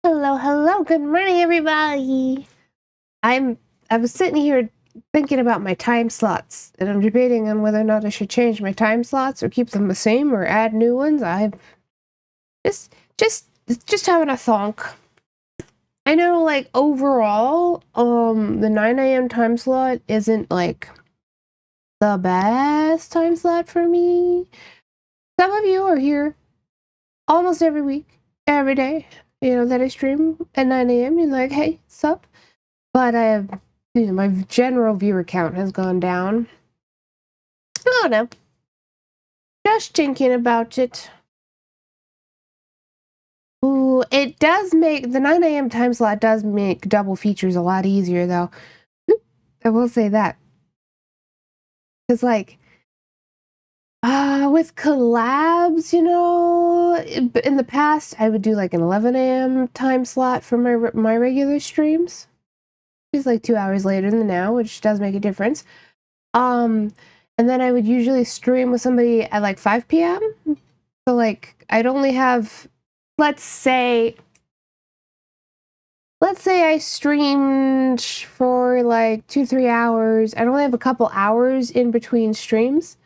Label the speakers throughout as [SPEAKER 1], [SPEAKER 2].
[SPEAKER 1] Hello, hello. Good morning, everybody. I was sitting here thinking about my time slots, and I'm debating on whether or not I should change my time slots or keep them the same or add new ones. I'm just just just having a thunk. I know, like, overall, the 9 a.m. time slot isn't like the best time slot for me. Some of you are here almost every week, every day. You know that I stream at 9 a.m. You're like, hey, sup? But I have, my general viewer count has gone down. I don't know. Just thinking about it. Ooh, it does make the 9 a.m. time slot does make double features a lot easier though. I will say that. Cause like with collabs, you know, in the past I would do like an 11 a.m. time slot for my regular streams. It's like 2 hours later than now, which does make a difference. And then I would usually stream with somebody at like 5 p.m. So like I'd only have, let's say I streamed for like 2-3 hours. I'd only have a couple hours in between streams.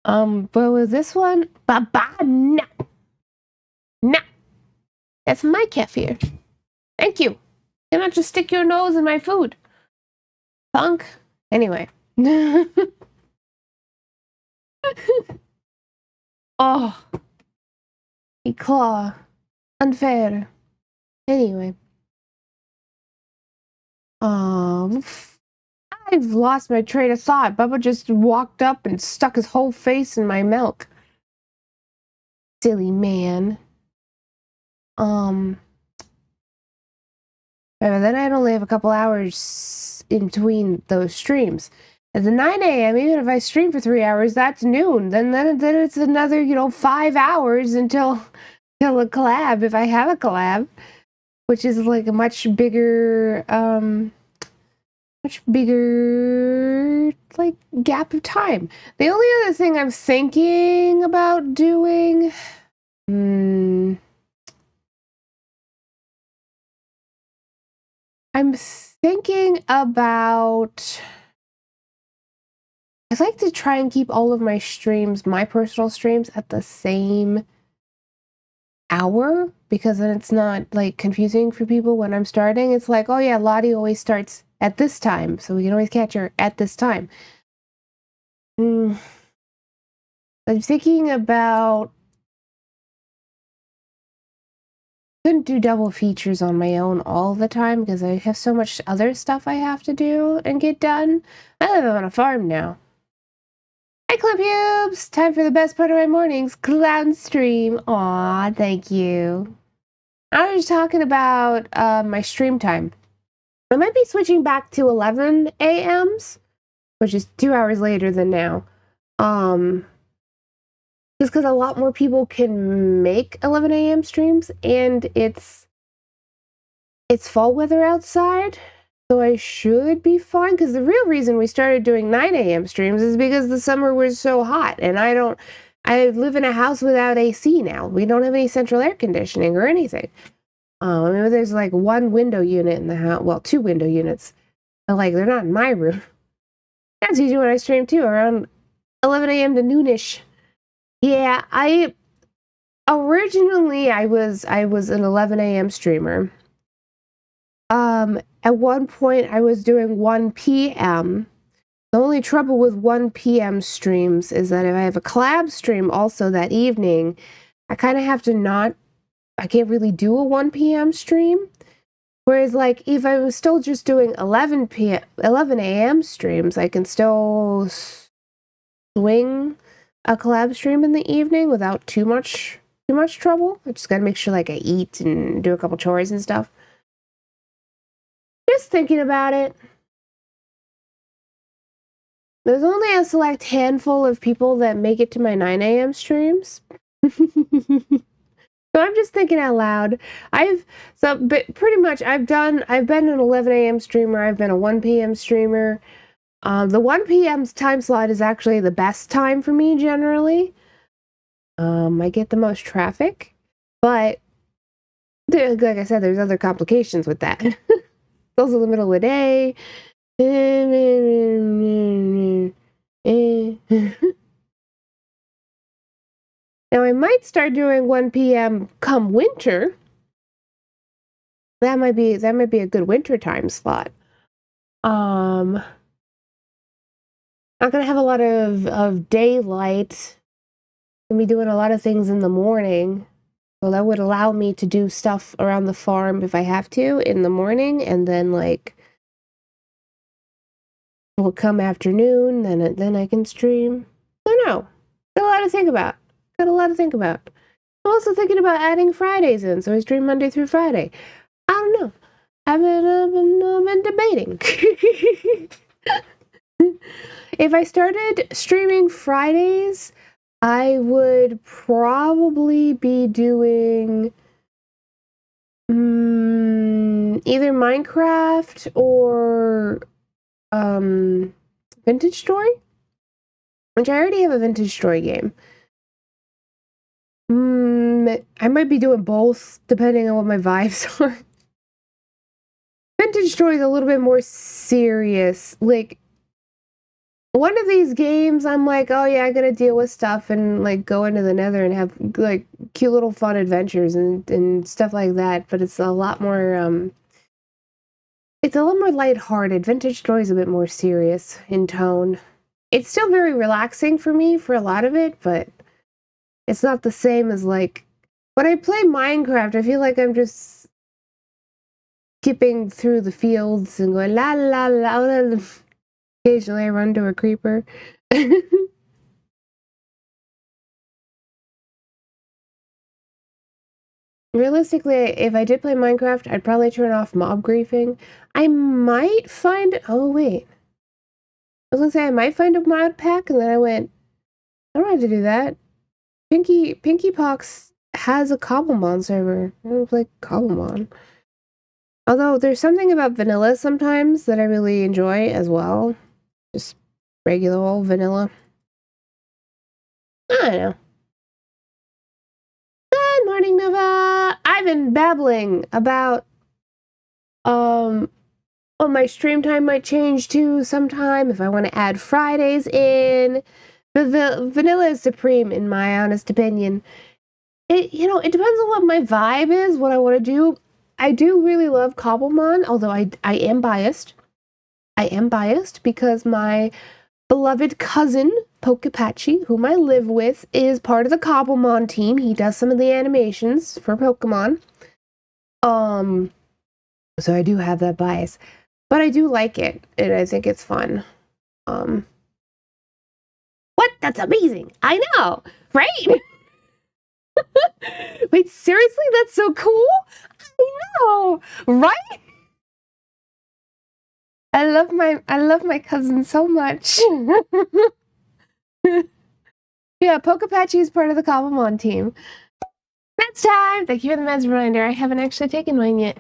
[SPEAKER 1] But with this one, no, no, that's my kefir. Thank you. You cannot just stick your nose in my food, punk. Anyway. Oh, a claw. Unfair. Anyway. I've lost my train of thought. Bubba just walked up and stuck his whole face in my milk. Silly man. And then I'd only have a couple hours in between those streams. At the 9 a.m., even if I stream for 3 hours, that's noon. Then it's another, 5 hours until a collab, if I have a collab, which is like a much bigger like gap of time. The only other thing I'm thinking about doing, I'm thinking about, I'd like to try and keep all of my streams, my personal streams, at the same hour, because then it's not like confusing for people when I'm starting. It's like, oh yeah, Lottie always starts at this time, so we can always catch her at this time. I'm thinking about, couldn't do double features on my own all the time because I have so much other stuff I have to do and get done. I live on a farm now. Hi, Clumpubes! Time for the best part of my mornings, clown stream. Aw, thank you. I was talking about my stream time. I might be switching back to 11 a.m.s, which is 2 hours later than now. Just because a lot more people can make 11 a.m. streams, and it's fall weather outside, so I should be fine. Because the real reason we started doing 9 a.m. streams is because the summer was so hot, and I live in a house without AC now. We don't have any central air conditioning or anything. I mean, there's like one window unit in the house, well, 2 window units, but like they're not in my room. That's usually when I stream too, around 11 a.m. to noonish. Yeah, originally I was an 11 a.m. streamer. At one point I was doing 1 p.m. The only trouble with 1 p.m. streams is that if I have a collab stream also that evening, I kind of have to I can't really do a 1 p.m. stream. Whereas, like, if I was still just doing 11 a.m. streams, I can still swing a collab stream in the evening without too much trouble. I just gotta make sure, like, I eat and do a couple chores and stuff. Just thinking about it. There's only a select handful of people that make it to my 9 a.m. streams. So I'm just thinking out loud. But pretty much I've been an 11 a.m. streamer. I've been a 1 p.m. streamer. The 1 p.m. time slot is actually the best time for me generally. I get the most traffic, but like I said, there's other complications with that. Those are the middle of the day. Now I might start doing 1 p.m. come winter. That might be a good winter time slot. Not gonna have a lot of daylight. Gonna be doing a lot of things in the morning. So that would allow me to do stuff around the farm if I have to in the morning, and then like will come afternoon, then I can stream. I don't know. Got a lot to think about. I'm also thinking about adding Fridays in, so I stream Monday through Friday. I don't know. I've been debating. If I started streaming Fridays, I would probably be doing either Minecraft or Vintage Story, which I already have a Vintage Story game. I might be doing both, depending on what my vibes are. Vintage Story is a little bit more serious. Like, one of these games, I'm like, oh yeah, I gotta deal with stuff and like go into the nether and have like cute little fun adventures and stuff like that. But it's a lot more lighthearted. Vintage Story is a bit more serious in tone. It's still very relaxing for me for a lot of it, but it's not the same as like when I play Minecraft. I feel like I'm just skipping through the fields and going la la la la. Occasionally I run to a creeper. Realistically, if I did play Minecraft, I'd probably turn off mob griefing. I might find... Oh, wait. I was gonna say I might find a mod pack, and then I went, I don't have to do that. Pinky Pox has a Cobblemon server. I don't play Cobblemon. Although, there's something about vanilla sometimes that I really enjoy as well. Just regular old vanilla. I don't know. Good morning, Nova! I've been babbling about, oh, my stream time might change too sometime if I want to add Fridays in. But the vanilla is supreme, in my honest opinion. It depends on what my vibe is, what I want to do. I do really love Cobblemon, although I am biased. I am biased because my beloved cousin, Pokepachi, whom I live with, is part of the Cobblemon team. He does some of the animations for Pokemon. So I do have that bias. But I do like it, and I think it's fun. What? That's amazing! I know, right? Wait, seriously? That's so cool? I know, right? I love my cousin so much. Yeah, Pokepachi is part of the Cobblemon team. Meds time! Thank you for the meds reminder. I haven't actually taken mine yet.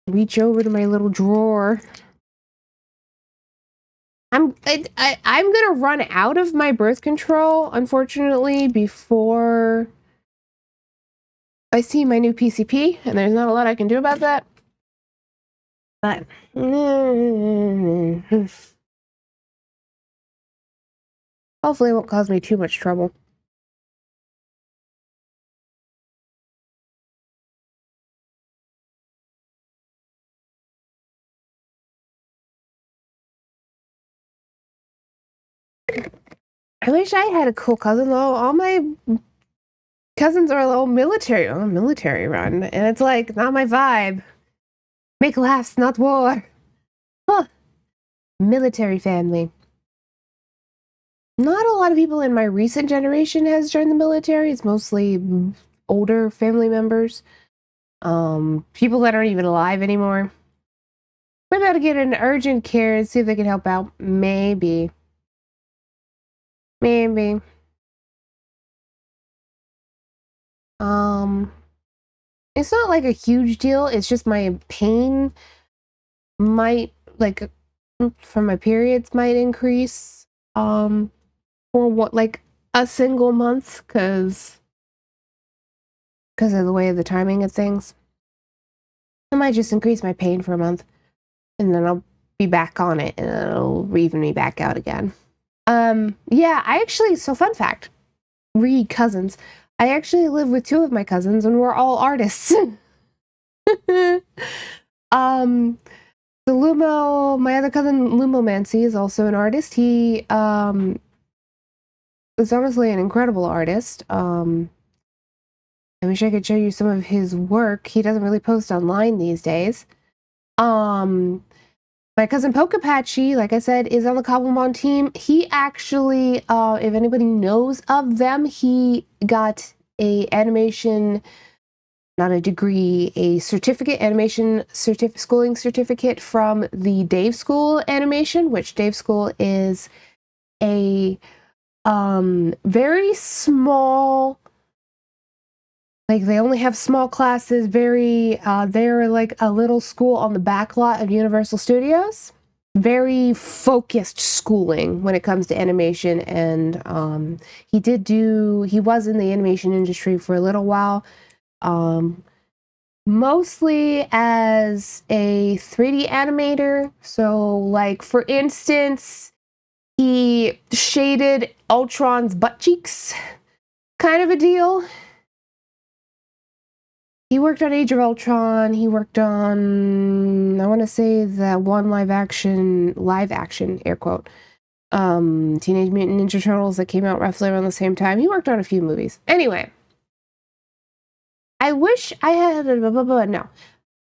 [SPEAKER 1] Reach over to my little drawer. I'm gonna run out of my birth control, unfortunately, before I see my new PCP, and there's not a lot I can do about that. But hopefully it won't cause me too much trouble. I wish I had a cool cousin, though. All my cousins are a little military run, and it's like not my vibe. Make laughs, not war. Huh. Military family. Not a lot of people in my recent generation has joined the military. It's mostly older family members. People that aren't even alive anymore. Maybe I'll get an urgent care and see if they can help out. Maybe. It's not like a huge deal. It's just my pain might, like, from my periods might increase, for what, like, a single month, because of the way of the timing of things. I might just increase my pain for a month, and then I'll be back on it, and it'll even me back out again. Yeah, I actually, so fun fact, cousins. I actually live with two of my cousins, and we're all artists. The Lumo, my other cousin Lumomancy is also an artist. He is honestly an incredible artist. I wish I could show you some of his work. He doesn't really post online these days. My My cousin Pokapatchy, like I said, is on the Cobblemon team. He actually, if anybody knows of them, he got a animation, not a degree, a certificate, animation schooling certificate from the Dave School Animation, which Dave School is a very small, like they only have small classes, they're like a little school on the back lot of Universal Studios. Very focused schooling when it comes to animation, and he was in the animation industry for a little while, mostly as a 3D animator. So like, for instance, he shaded Ultron's butt cheeks, kind of a deal. He worked on Age of Ultron. He worked on, I want to say, that one live action, air quote, Teenage Mutant Ninja Turtles that came out roughly around the same time. He worked on a few movies. Anyway, I wish I had no.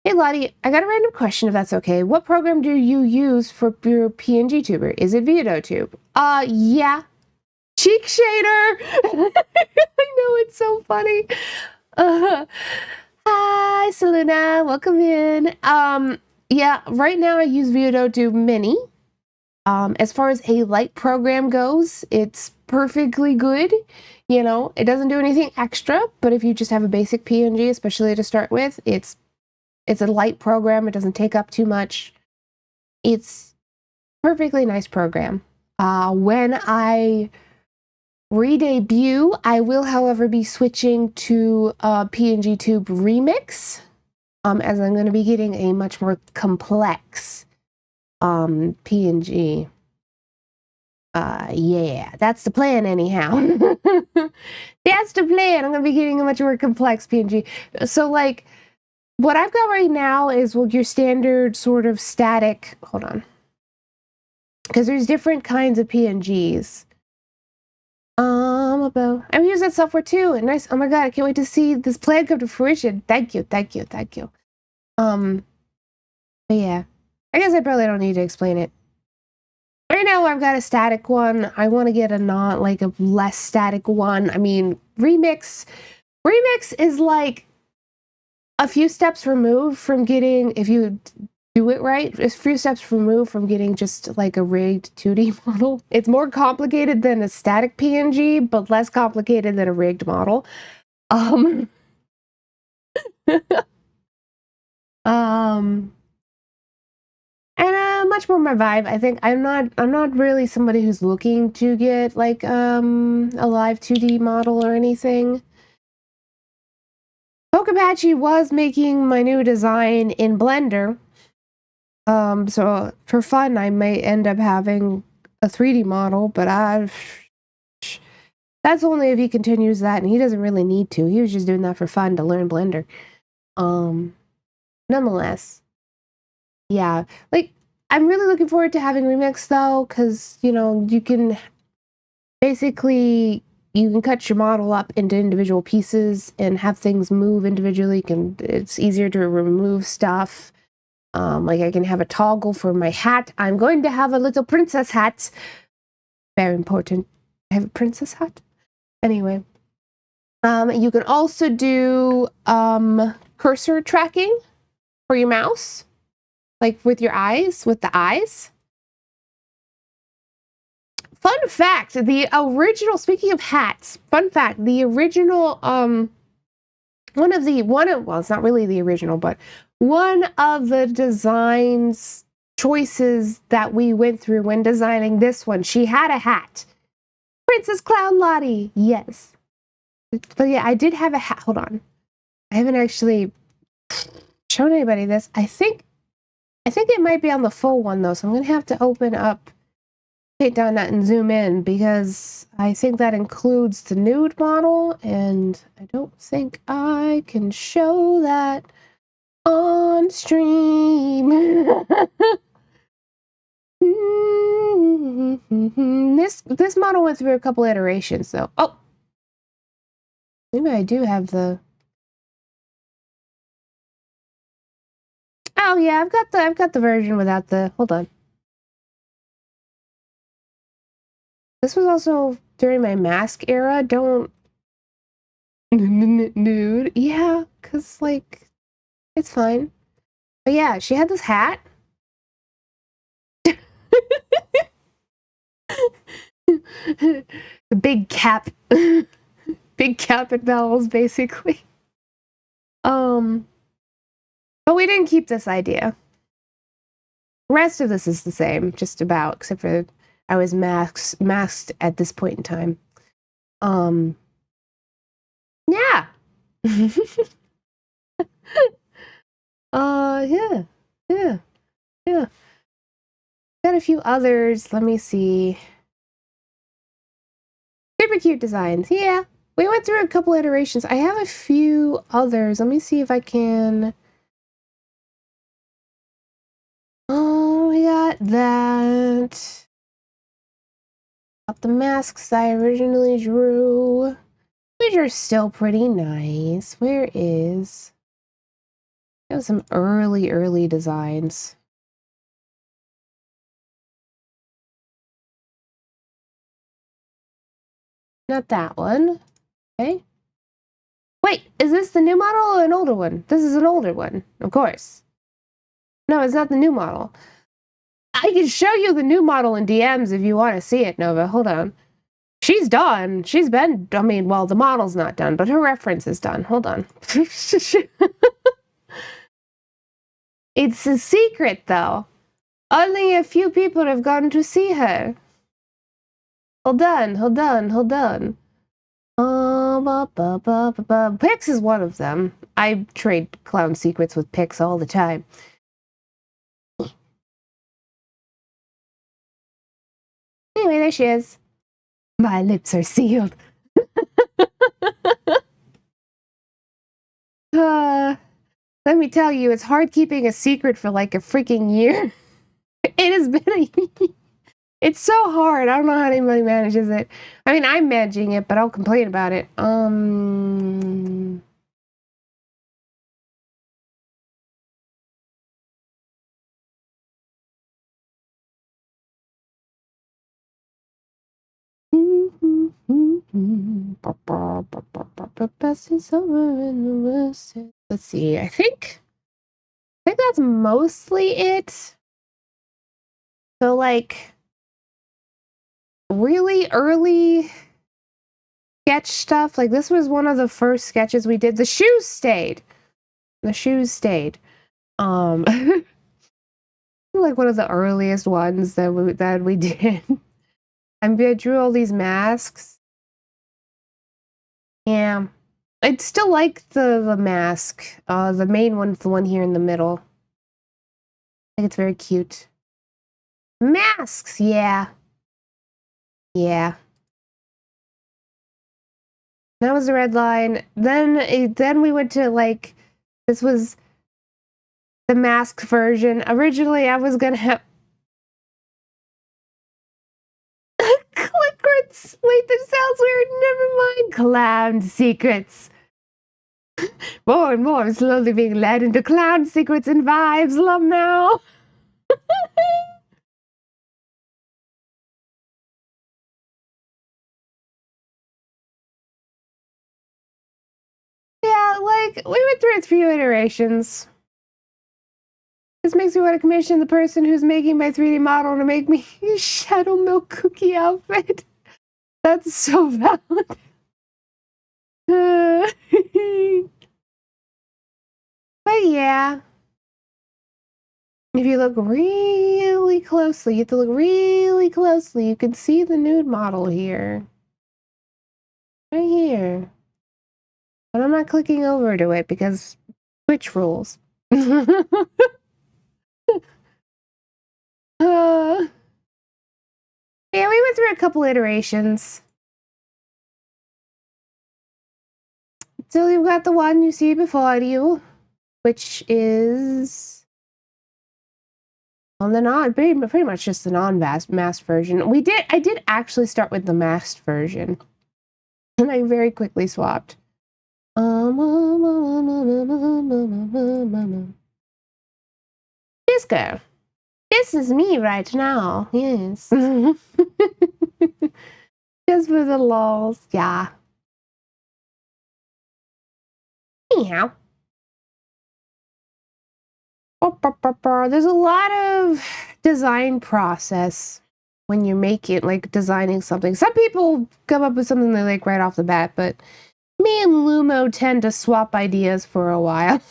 [SPEAKER 1] Hey Lottie, I got a random question if that's okay. What program do you use for your PNG tuber? Is it VideoTube? Yeah. Cheek shader! I know, it's so funny. Hi, Selena, welcome in. Yeah, right now I use VideoTube Mini. As far as a light program goes, it's perfectly good. You know, it doesn't do anything extra, but if you just have a basic PNG, especially to start with, it's a light program. It doesn't take up too much. It's perfectly nice program. When I re-debut, I will, however, be switching to PNG Tube Remix, as I'm going to be getting a much more complex PNG. Yeah, that's the plan anyhow. That's the plan. I'm going to be getting a much more complex PNG. So like, what I've got right now is, well, your standard sort of static, hold on, because there's different kinds of PNGs. I've used that software too. Nice. Oh my god, I can't wait to see this plan come to fruition. Thank you. But yeah, I guess I probably don't need to explain it. Right now I've got a static one. I want to get a less static one. I mean, Remix is like a few steps removed from getting, if you do it right, a few steps removed from getting just like a rigged 2D model. It's more complicated than a static PNG, but less complicated than a rigged model. And much more my vibe. I think I'm not really somebody who's looking to get like a live 2D model or anything. Pokapatchy was making my new design in Blender. So for fun, I may end up having a 3D model, but that's only if he continues that, and he doesn't really need to. He was just doing that for fun to learn Blender. Nonetheless, yeah, like, I'm really looking forward to having Remix though, because, you know, you can basically, you can cut your model up into individual pieces and have things move individually. It's easier to remove stuff. Like, I can have a toggle for my hat. I'm going to have a little princess hat. Very important. I have a princess hat. Anyway, you can also do cursor tracking for your mouse, like with your eyes, with the eyes. Fun fact, the original, speaking of hats, fun fact, the original, well, it's not really the original, but one of the designs choices that we went through when designing this one, she had a hat. Princess Clown Lottie, yes. But yeah, I did have a hat. Hold on. I haven't actually shown anybody this. I think it might be on the full one though, so I'm gonna have to open up, take down that and zoom in, because I think that includes the nude model, and I don't think I can show that on stream. This model went through a couple iterations though. Oh, maybe I do have the. Oh yeah, I've got the version without the, hold on. This was also during my mask era. Don't nude. Yeah, cause like it's fine. But yeah, she had this hat. The big cap. Big cap and bells, basically. But we didn't keep this idea. The rest of this is the same, just about, except for I was masked at this point in time. Yeah. Yeah. Yeah. Yeah. Got a few others. Let me see. Super cute designs. Yeah. We went through a couple iterations. I have a few others. Let me see if I can. Oh, we got that. Got the masks I originally drew, which are still pretty nice. Where is? Got some early designs. Not that one. Okay. Wait, is this the new model or an older one? This is an older one, of course. No, it's not the new model. I can show you the new model in DMs if you want to see it, Nova. Hold on. She's done. She's been, I mean, well, the model's not done, but her reference is done. Hold on. It's a secret, though. Only a few people have gone to see her. Hold on. Pix is one of them. I trade clown secrets with Pix all the time. Anyway, there she is. My lips are sealed. Let me tell you, it's hard keeping a secret for like a freaking year. It has been it's so hard. I don't know how anybody manages it. I mean, I'm managing it, but I'll complain about it. Let's see. I think that's mostly it. So like really early sketch stuff. Like this was one of the first sketches we did. The shoes stayed. Like one of the earliest ones that we did. I drew all these masks. Yeah. I'd still like the mask. The main one's the one here in the middle. I think it's very cute. Masks, yeah. Yeah. That was the red line. Then we went to like, this was the mask version. Originally, I was gonna have Clickrits. Wait, that sounds weird. Never mind. Clown secrets. More and more, I'm slowly being led into clown secrets and vibes. Love now. Yeah, like we went through a few iterations. This makes me want to commission the person who's making my 3D model to make me a Shadow Milk cookie outfit. That's so valid. But yeah. If you look really closely, you have to look really closely. You can see the nude model here. Right here. But I'm not clicking over to it because Twitch rules. Yeah, we went through a couple iterations. So you've got the one you see before you, which is on the pretty much just the non-masked version. I did actually start with the masked version, and I very quickly swapped. Cisco. This is me right now. Yes. Just for the lols. Yeah. Anyhow. There's a lot of design process when you make it, like designing something. Some people come up with something they like right off the bat, but me and Lumo tend to swap ideas for a while.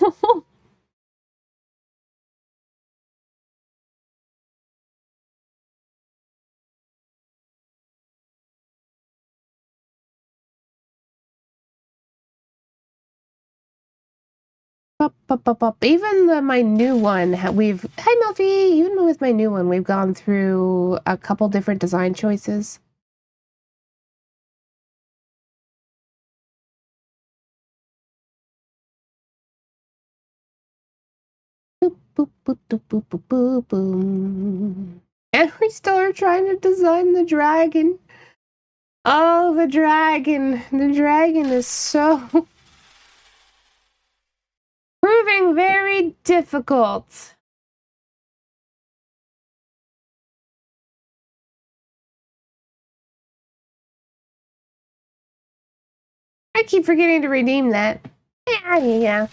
[SPEAKER 1] Even my new one, hi Melfi, even with my new one, we've gone through a couple different design choices. Boop, boop, boop, boop, boop, boop, boop, boom. And we still are trying to design the dragon. Oh, the dragon. The dragon is so proving very difficult. I keep forgetting to redeem that. Yeah.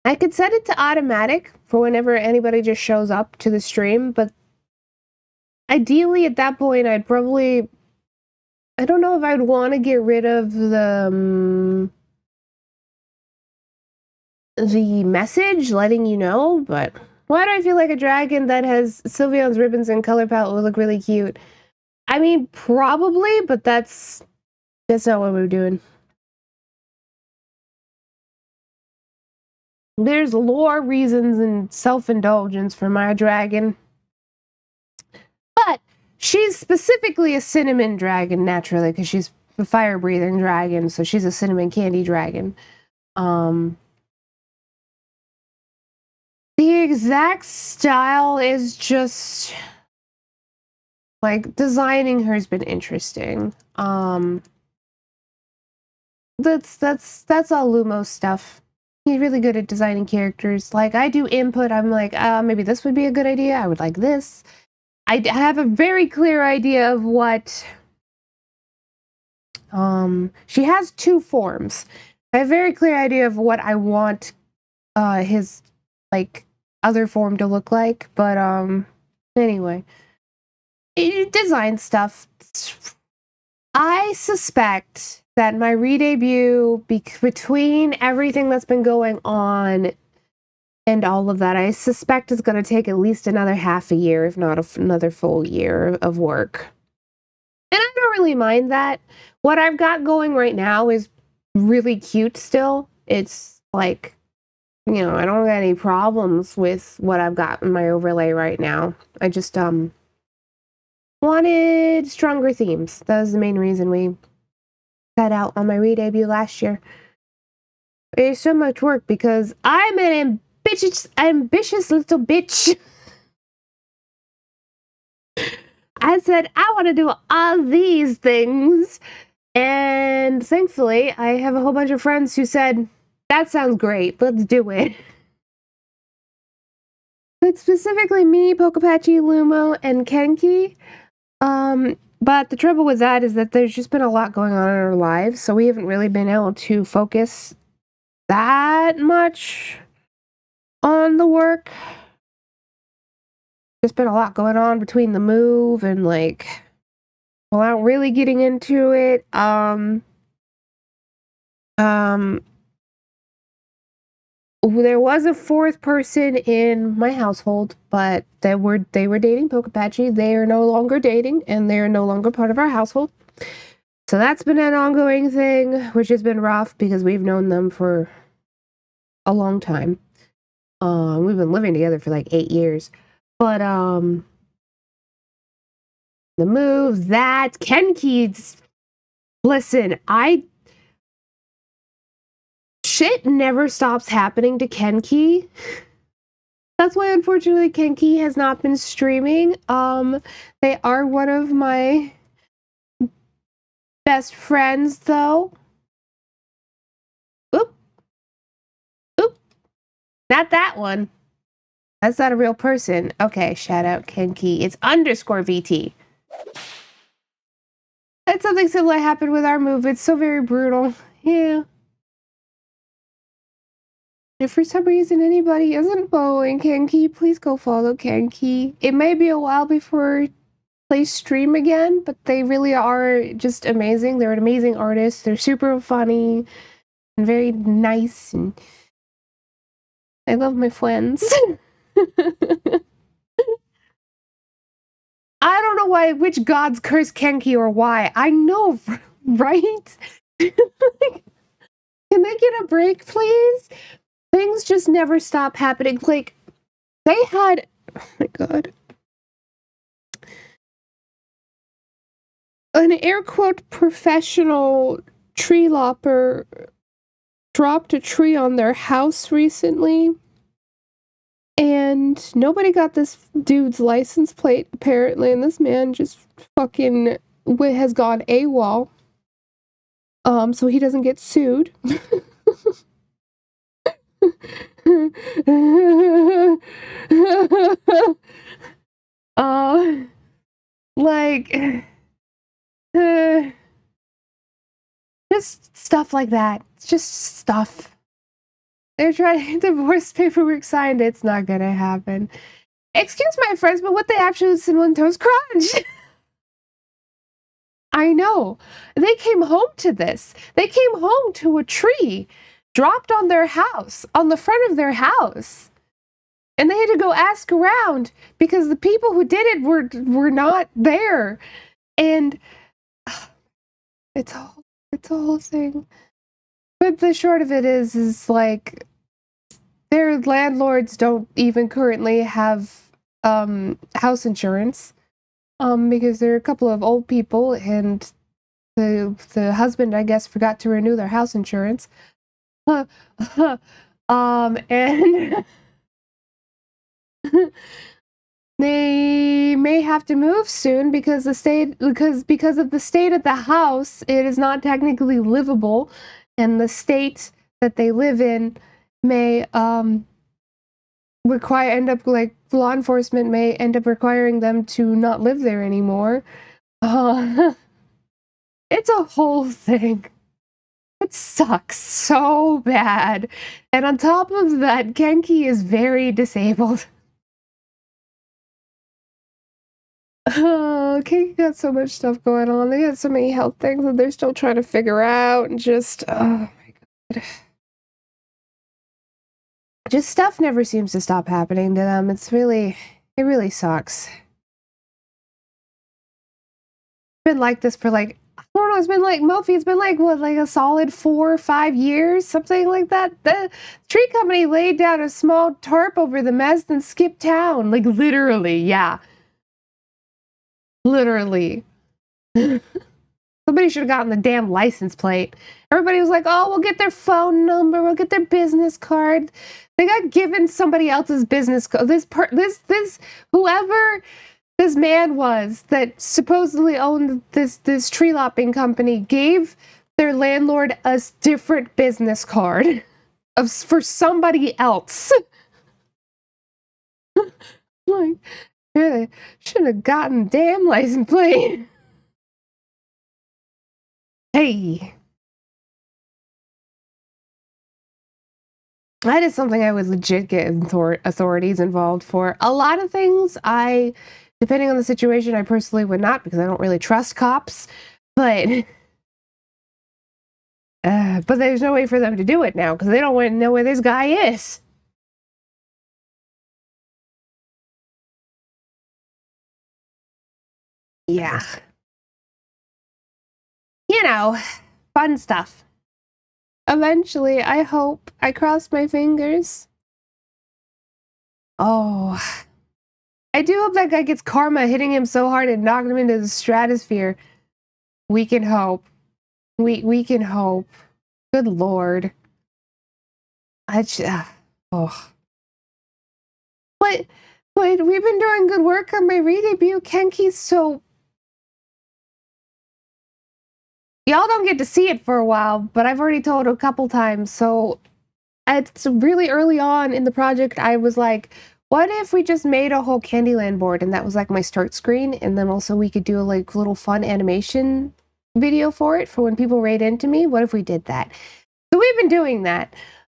[SPEAKER 1] I could set it to automatic for whenever anybody just shows up to the stream, but ideally at that point I'd probably... I don't know if I'd want to get rid of the message letting you know, but why do I feel like a dragon that has Sylveon's ribbons and color palette would look really cute? I mean, probably, but that's not what we're doing. There's lore reasons and self-indulgence for my dragon. But she's specifically a cinnamon dragon, naturally, because she's a fire-breathing dragon, so she's a cinnamon candy dragon. The exact style is just... like, designing her has been interesting. That's all Lumo stuff. He's really good at designing characters. Like, I do input, I'm like, maybe this would be a good idea, I would like this. I have a very clear idea of what... she has two forms. I have a very clear idea of what I want his, like, other form to look like, but, anyway. Design stuff. I suspect that my re-debut, between everything that's been going on and all of that, I suspect it's going to take at least another half a year, if not another full year of work. And I don't really mind that. What I've got going right now is really cute still. It's like, you know, I don't got any problems with what I've got in my overlay right now. I just, wanted stronger themes. That was the main reason we set out on my re-debut last year. It's so much work because I'm an ambitious little bitch. I said, I want to do all these things. And thankfully, I have a whole bunch of friends who said, that sounds great, let's do it. It's specifically me, Pokapachi, Lumo, and Kenki. But the trouble with that is that there's just been a lot going on in our lives, so we haven't really been able to focus that much on the work. There's been a lot going on between the move and, like, without really getting into it, there was a fourth person in my household, but they were dating Pokapachi. They are no longer dating, and they are no longer part of our household. So that's been an ongoing thing, which has been rough because we've known them for a long time. We've been living together for like 8 years. But the move, that Kenki's... Listen, shit never stops happening to Kenki. That's why, unfortunately, Kenki has not been streaming. They are one of my best friends, though. Oop, Not that one. That's not a real person. Okay, shout out Kenki. It's underscore VT. That's something similar happened with our move. It's so very brutal. Yeah. If for some reason anybody isn't following Kenki, please go follow Kenki. It may be a while before they stream again, but they really are just amazing. They're an amazing artist. They're super funny and very nice, and I love my friends. I don't know which gods curse Kenki or why. I know, right? Can they get a break, please? Things just never stop happening. Like, they had, oh my god, an air quote professional tree lopper dropped a tree on their house recently, and nobody got this dude's license plate apparently, and this man just fucking has gone AWOL, so he doesn't get sued. Like, just stuff like that. It's just stuff. They're trying to divorce paperwork signed. It's not gonna happen. Excuse my friends, but what the absolute cinnamon toast crunch? I know. They came home to this. They came home to a tree dropped on their house, on the front of their house. And they had to go ask around because the people who did it were not there. And it's a whole thing. But the short of it is like their landlords don't even currently have house insurance. Because they're a couple of old people, and the husband, I guess, forgot to renew their house insurance. And they may have to move soon because of the state of the house. It is not technically livable, and the state that they live in may law enforcement may end up requiring them to not live there anymore. It's a whole thing. It sucks so bad. And on top of that, Genki is very disabled. Oh, Genki got so much stuff going on. They got so many health things that they're still trying to figure out, and just, oh my god. Just stuff never seems to stop happening to them. It really sucks. Been like this for like, I don't know, it's been like Mofi, it's been like what, like a solid 4 or 5 years, something like that. The tree company laid down a small tarp over the mess and skipped town. Like literally, yeah. Literally. Somebody should have gotten the damn license plate. Everybody was like, oh, we'll get their phone number, we'll get their business card. They got given somebody else's business card. Whoever this man was that supposedly owned this tree lopping company gave their landlord a different business card for somebody else. Like, yeah, should have gotten damn license plate. Hey. That is something I would legit get authorities involved for. A lot of things depending on the situation, I personally would not, because I don't really trust cops. But there's no way for them to do it now because they don't want to know where this guy is. Yeah. You know, fun stuff. Eventually, I hope. I cross my fingers. Oh. I do hope that guy gets karma hitting him so hard and knocking him into the stratosphere. We can hope. We can hope. Good lord. Oh. But we've been doing good work on my re-debut. Kenki's so... Y'all don't get to see it for a while, but I've already told a couple times, so It's really early on in the project. I was like, what if we just made a whole Candyland board and that was like my start screen, and then also we could do a like little fun animation video for it for when people raid into me? What if we did that? So we've been doing that.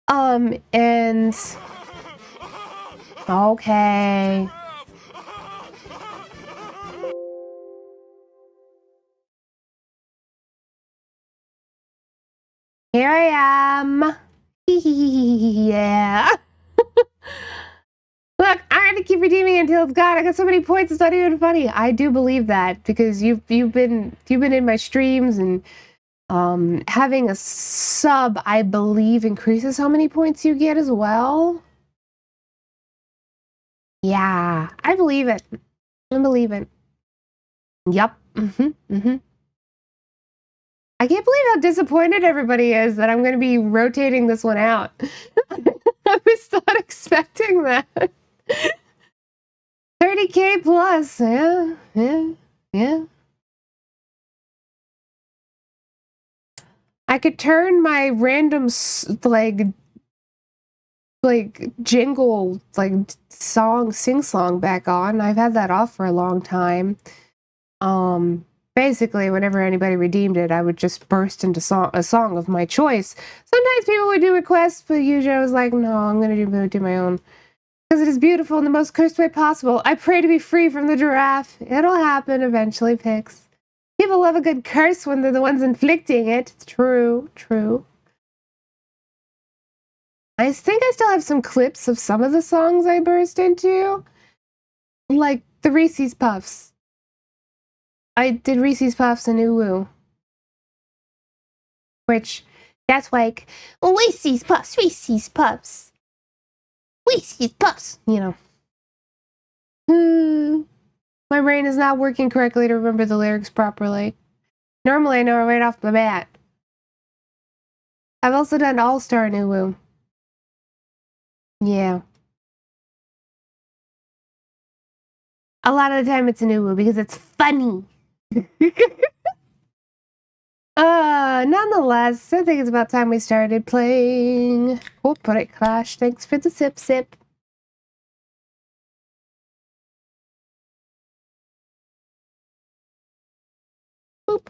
[SPEAKER 1] And okay. Here I am. Yeah. Look, I'm gonna keep redeeming until it's gone. I got so many points, it's not even funny. I do believe that because you've been in my streams, and having a sub, I believe, increases how many points you get as well. Yeah, I believe it. I believe it. Yep. I can't believe how disappointed everybody is that I'm going to be rotating this one out. I was not expecting that. 30K plus. Yeah. I could turn my random like jingle, like sing song back on. I've had that off for a long time. Basically, whenever anybody redeemed it, I would just burst into a song of my choice. Sometimes people would do requests, but usually I was like, no, I'm gonna do my own. Because it is beautiful in the most cursed way possible. I pray to be free from the giraffe. It'll happen eventually, Pix. People love a good curse when they're the ones inflicting it. It's true. I think I still have some clips of some of the songs I burst into. Like the Reese's Puffs. I did Reese's Puffs and Uwu. Which, that's like, Reese's Puffs, Reese's Puffs. Reese's Puffs, you know. My brain is not working correctly to remember the lyrics properly. Normally I know it right off the bat. I've also done All-Star and Uwu. Yeah. A lot of the time it's an Uwu because it's funny. Nonetheless, I think it's about time we started playing. Oh, put it clash. Thanks for the sip. Boop.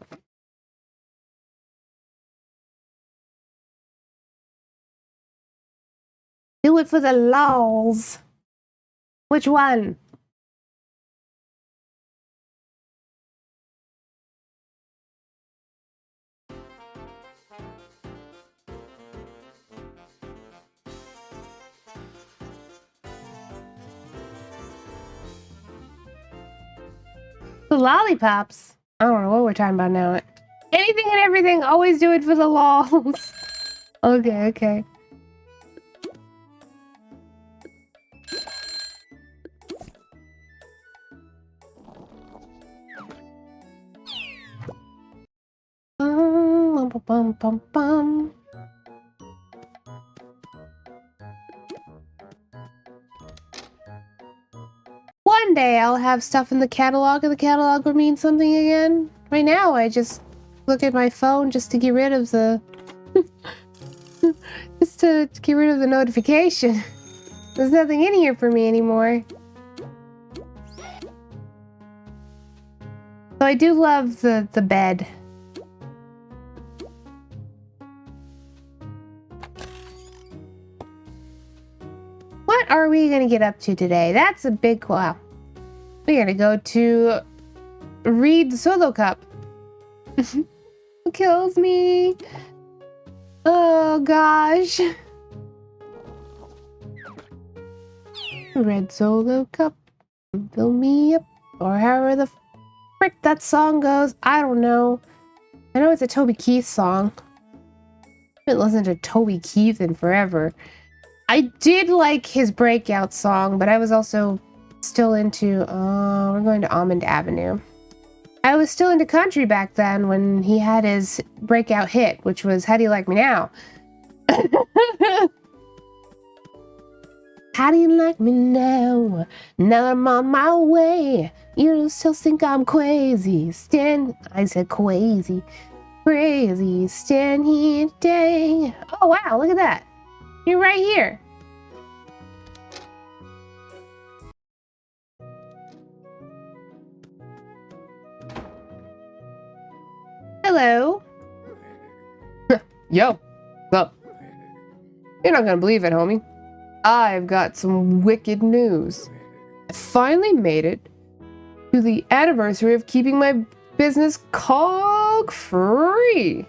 [SPEAKER 1] Do it for the lols. Which one? The lollipops. I don't know what we're talking about now. Anything and everything, always do it for the lols. Okay. Bum. One day I'll have stuff in the catalog, and the catalog will mean something again. Right now, I just look at my phone just to get rid of the... just to get rid of the notification. There's nothing in here for me anymore. So I do love the bed. What are we gonna get up to today? That's a big wow. We're gonna go to Reed Solo Cup. Who kills me? Oh gosh. Red Solo Cup, fill me up, or however the frick that song goes. I don't know. I know it's a Toby Keith song. I haven't listened to Toby Keith in forever. I did like his breakout song, but I was also still into, we're going to Almond Avenue. I was still into country back then when he had his breakout hit, which was How Do You Like Me Now? How do you like me now? Now I'm on my way. You still think I'm crazy. I said crazy. Crazy. Stand here today. Oh wow, look at that. You're right here. Hello. Yo, what's up? You're not gonna believe it, homie. I've got some wicked news. I finally made it to the anniversary of keeping my business cog free.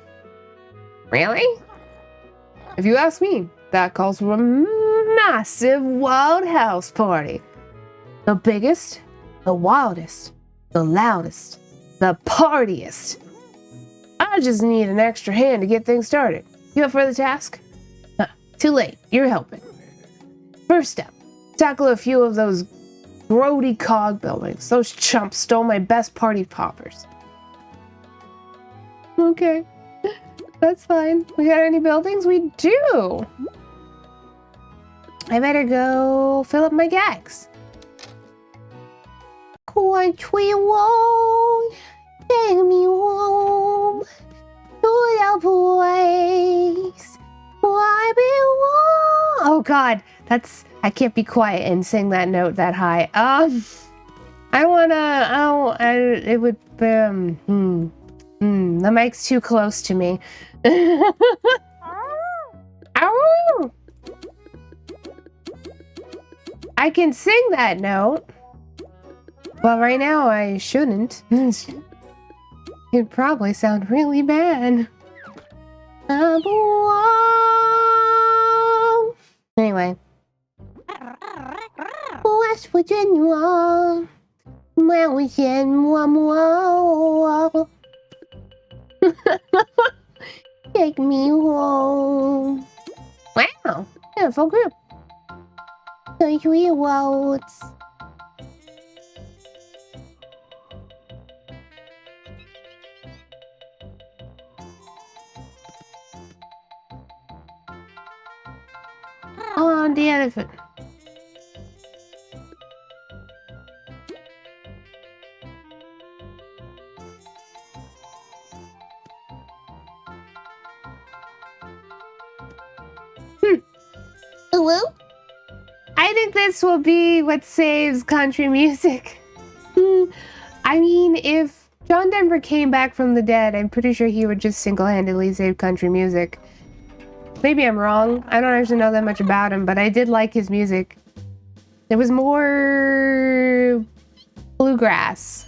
[SPEAKER 1] Really? If you ask me, that calls for a massive wild house party. The biggest, the wildest, the loudest, the partiest. I just need an extra hand to get things started. You up for the task? Huh, too late. You're helping. First step, tackle a few of those grody cog buildings. Those chumps stole my best party poppers. Okay, that's fine. We got any buildings? We do. I better go fill up my gags. Country road, take me home to the place where I belong. Oh God, I can't be quiet and sing that note that high. It would, the mic's too close to me. Ow! I can sing that note. Well, right now I shouldn't. It'd probably sound really bad. Anyway. West Virginia. Take me home. Wow. Yeah, full group. Country roads. On the elephant. Hello? I think this will be what saves country music. I mean, if John Denver came back from the dead, I'm pretty sure he would just single-handedly save country music. Maybe I'm wrong. I don't actually know that much about him, but I did like his music. It was more bluegrass.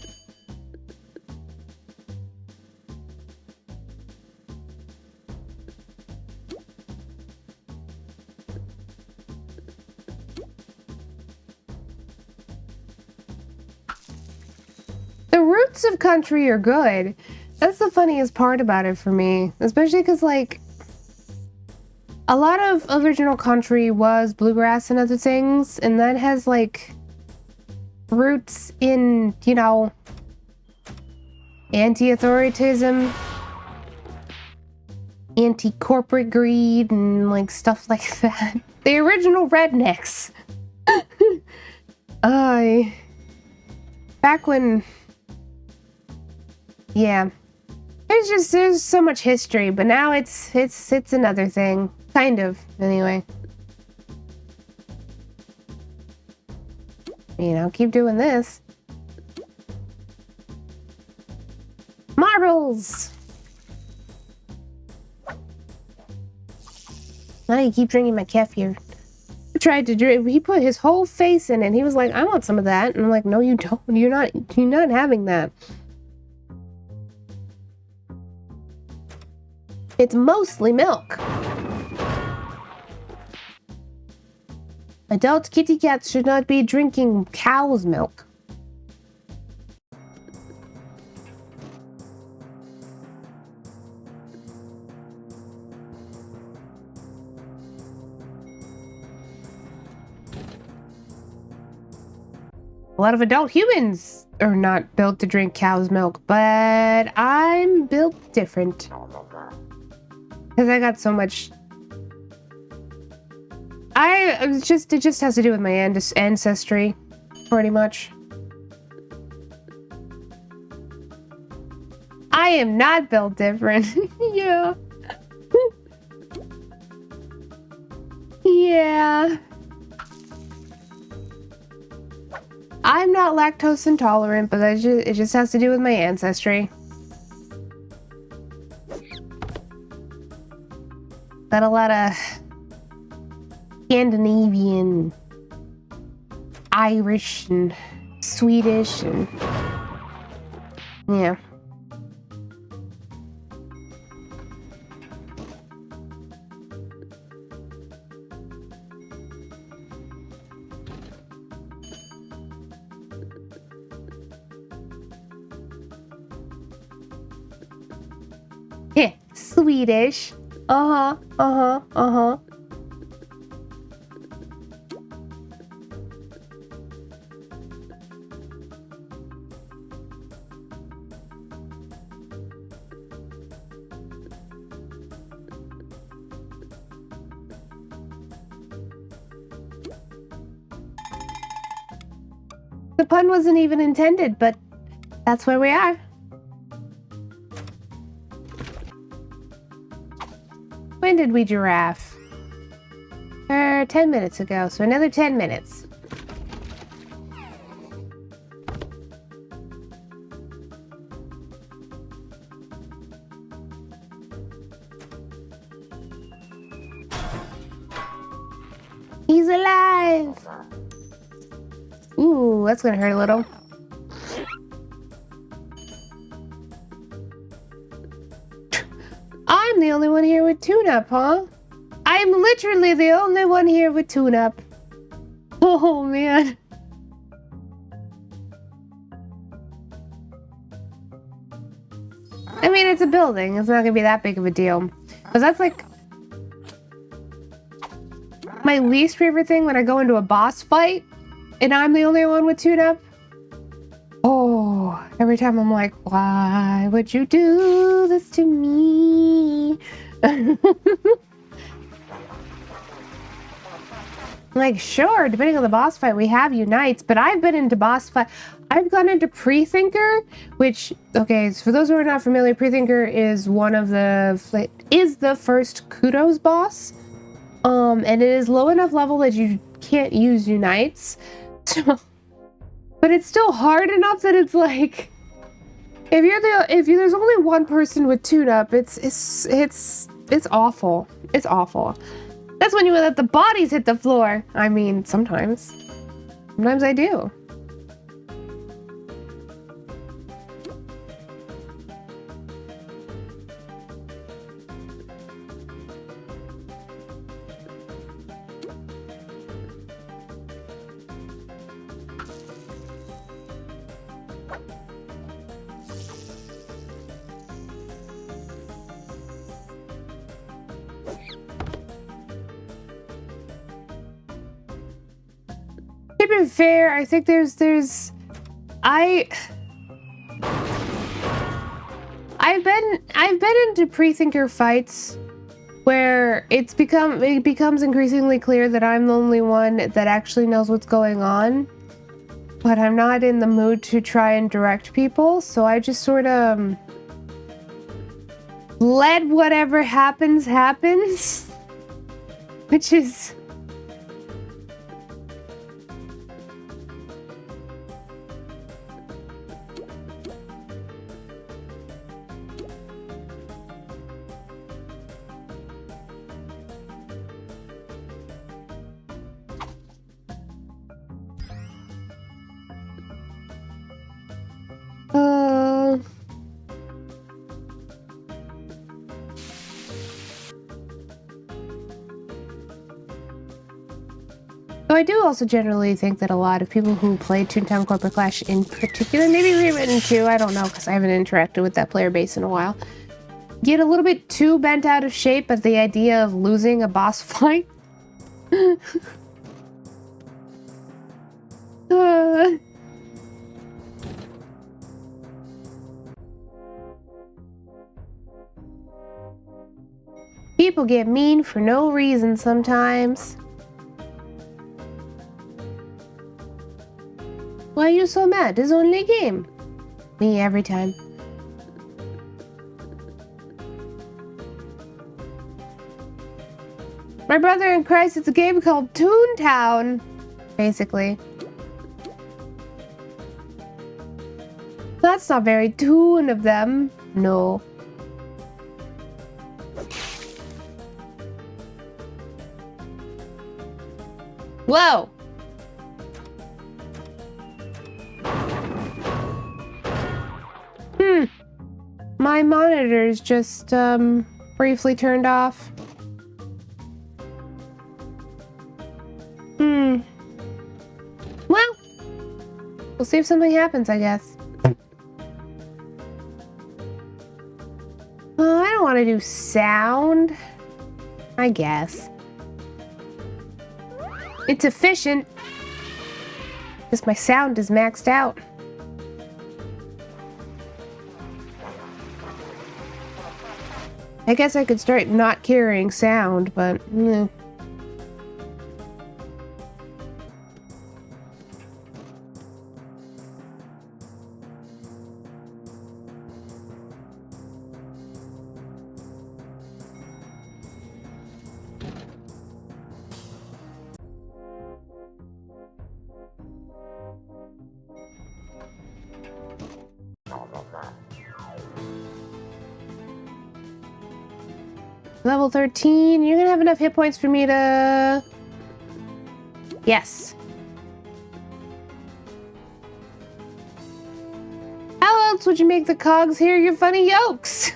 [SPEAKER 1] The roots of country are good. That's the funniest part about it for me, especially because, like, a lot of original country was bluegrass and other things, and that has, like, roots in, you know, anti-authoritism, anti-corporate greed, and, like, stuff like that. The original rednecks. Back when... Yeah. There's so much history, but now it's another thing. Kind of, anyway. You know, keep doing this. Marbles! Now you keep drinking my kefir. I tried to drink, he put his whole face in it. He was like, I want some of that. And I'm like, no, you don't. You're not having that. It's mostly milk. Adult kitty cats should not be drinking cow's milk. A lot of adult humans are not built to drink cow's milk, but I'm built different. Because I got so much... it just has to do with my ancestry, pretty much. I am not built different. Yeah. Yeah. I'm not lactose intolerant, but it just has to do with my ancestry. Got a lot of Scandinavian, Irish, and Swedish, and yeah. Yeah, Swedish. Uh-huh, uh-huh, uh-huh. The pun wasn't even intended, but that's where we are. When did we giraffe? 10 minutes ago, so another 10 minutes. He's alive! Ooh, that's gonna hurt a little. I'm the only one here with tune-up, huh? I'm literally the only one here with tune-up. Oh, man. I mean, it's a building. It's not gonna be that big of a deal. Because that's like my least favorite thing when I go into a boss fight and I'm the only one with tune-up. Oh, every time I'm like, why would you do this to me? Like, sure, depending on the boss fight, we have unites, but I've been into boss fight. I've gone into Pre-Thinker, which, okay, so for those who are not familiar, Pre-Thinker is the first Kudos boss. And it is low enough level that you can't use unites. So, but it's still hard enough that it's like, if there's only one person with tune-up, it's awful. It's awful. That's when you let the bodies hit the floor. I mean, sometimes. Sometimes I do. To be fair, I think I've been into Pre-Thinker fights where it becomes increasingly clear that I'm the only one that actually knows what's going on, but I'm not in the mood to try and direct people, so I just sort of let whatever happens, which is So I do also generally think that a lot of people who play Toontown Corporate Clash in particular, maybe Rewritten too, I don't know because I haven't interacted with that player base in a while, get a little bit too bent out of shape at the idea of losing a boss fight. People get mean for no reason sometimes. Why are you so mad? It's only a game. Me every time. My brother in Christ, it's a game called Toontown, basically. That's not very toon of them. No. Whoa! My monitor's just, briefly turned off. Well, we'll see if something happens, I guess. Oh, I don't want to do sound. I guess. It's efficient. Because my sound is maxed out. I guess I could start not carrying sound, but... Level 13, you're gonna have enough hit points for me to... Yes. How else would you make the cogs hear your funny yokes?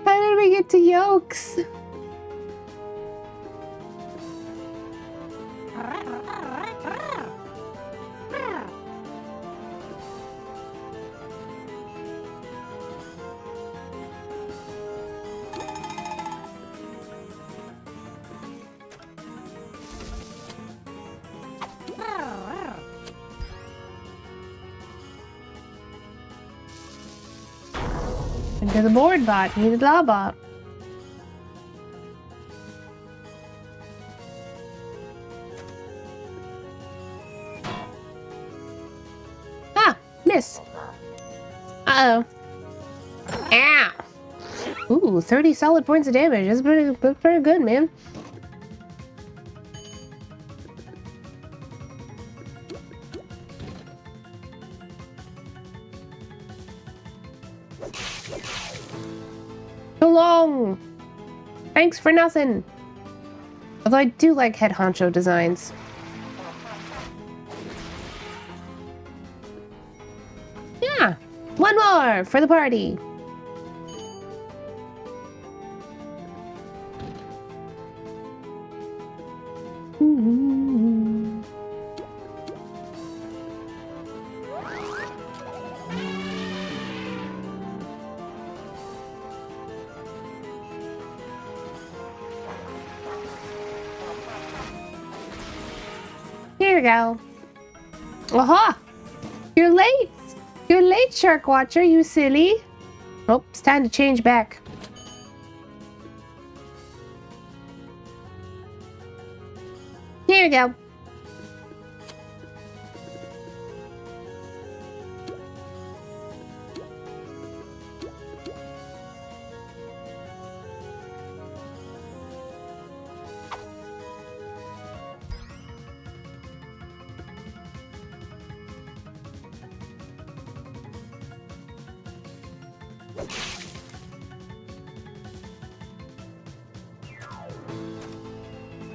[SPEAKER 1] How did we get to yokes? Into the board bot, needed law bot. Ah, miss. Uh-oh. Ow. Ooh, 30 solid points of damage. That's pretty good, man. So long. Thanks for nothing. Although I do like head honcho designs. Yeah, one more for the party. Here we go. Aha! You're late! You're late, Shark Watcher, you silly. Oh, it's time to change back. Here we go.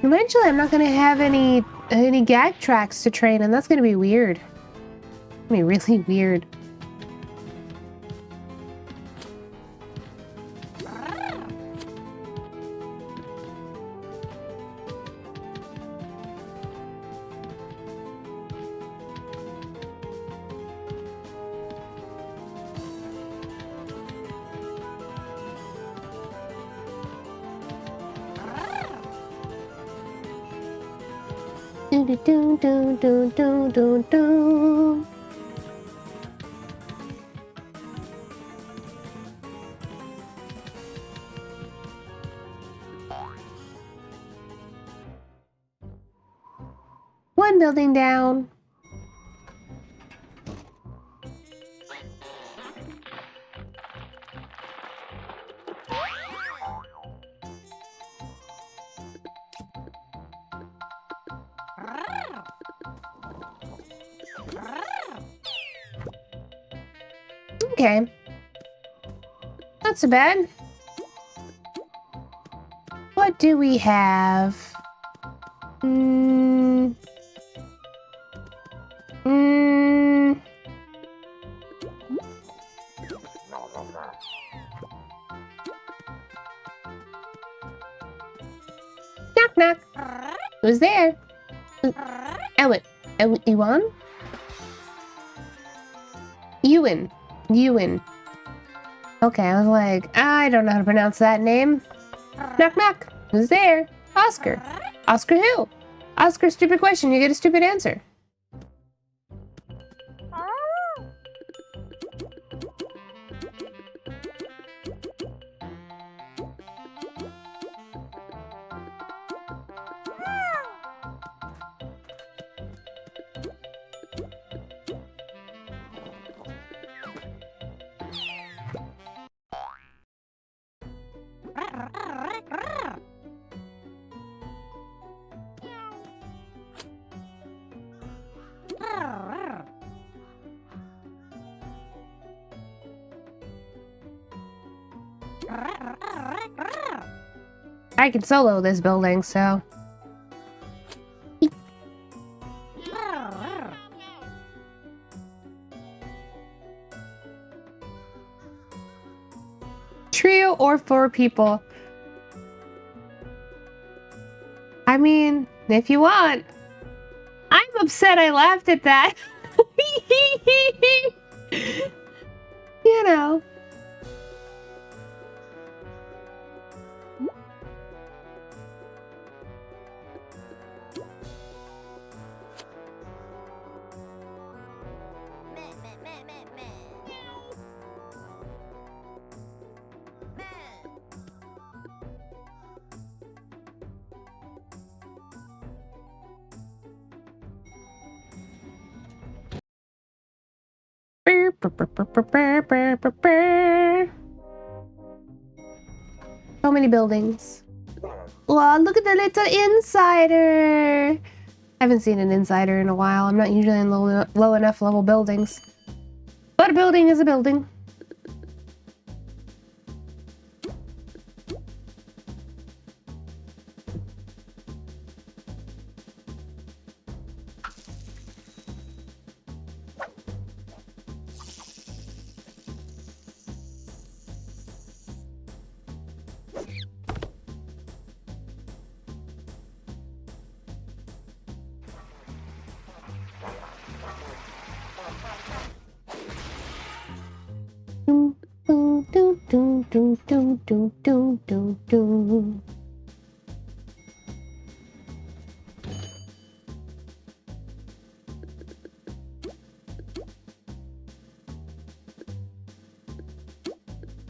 [SPEAKER 1] Eventually, I'm not gonna have any gag tracks to train, and that's gonna be weird. It's gonna be really weird. Do do do do do do do do. One building down. Okay. Not so bad. What do we have? Knock, knock. Who's there? Ewin. Ewan? Ewan. Ewan. Okay, I was like, I don't know how to pronounce that name. Knock, knock. Who's there? Oscar. Oscar who? Oscar, stupid question. You get a stupid answer. I can solo this building, so... Trio or 4 people? I mean, if you want. I'm upset I laughed at that. You know. So many buildings. Wow, look at the little insider. I haven't seen an insider in a while. I'm not usually in low enough level buildings. But a building is a building.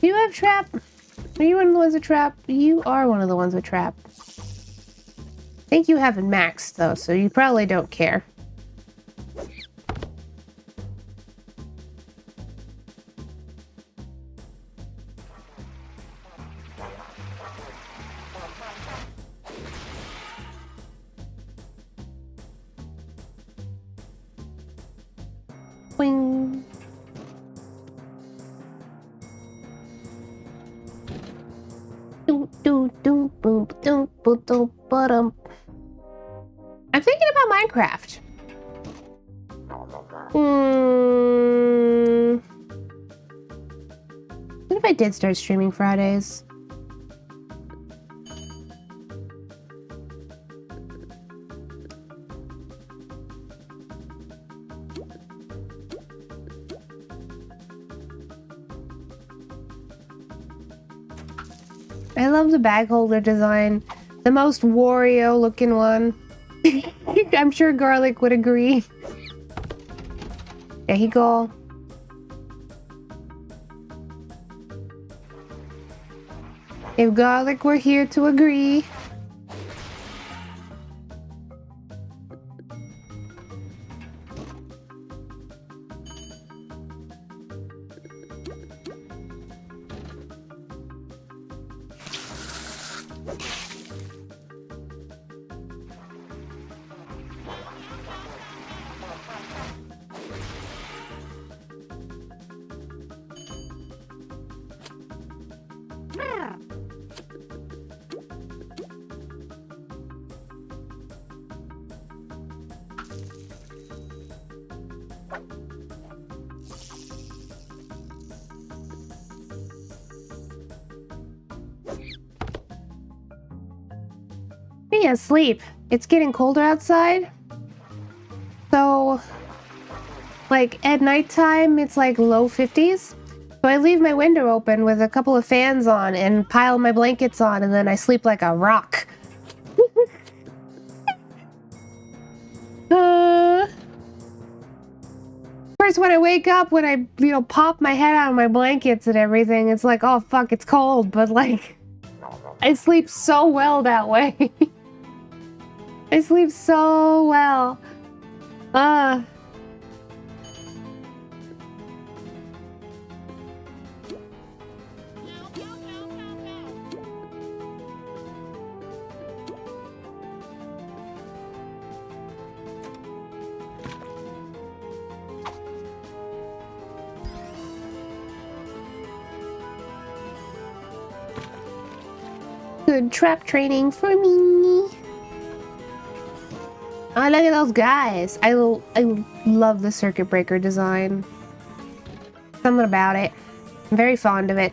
[SPEAKER 1] Do you have trap? Are you one of the ones with trap? You are one of the ones with trap. I think you haven't maxed though, so you probably don't care. Boing. I'm thinking about Minecraft. What if I did start streaming Fridays? I love the bag holder design. The most Wario looking one. I'm sure Garlic would agree. There you go. If Garlic were here to agree. need to sleep. It's getting colder outside. So, like, at nighttime, it's like low 50s. So I leave my window open with a couple of fans on and pile my blankets on, and then I sleep like a rock. Of course, when I wake up, when I, pop my head out of my blankets and everything, it's like, oh, fuck, it's cold. But, like, I sleep so well that way. I sleep so well. Good trap training for me. Oh, look at those guys. I love the circuit breaker design. Something about it. I'm very fond of it.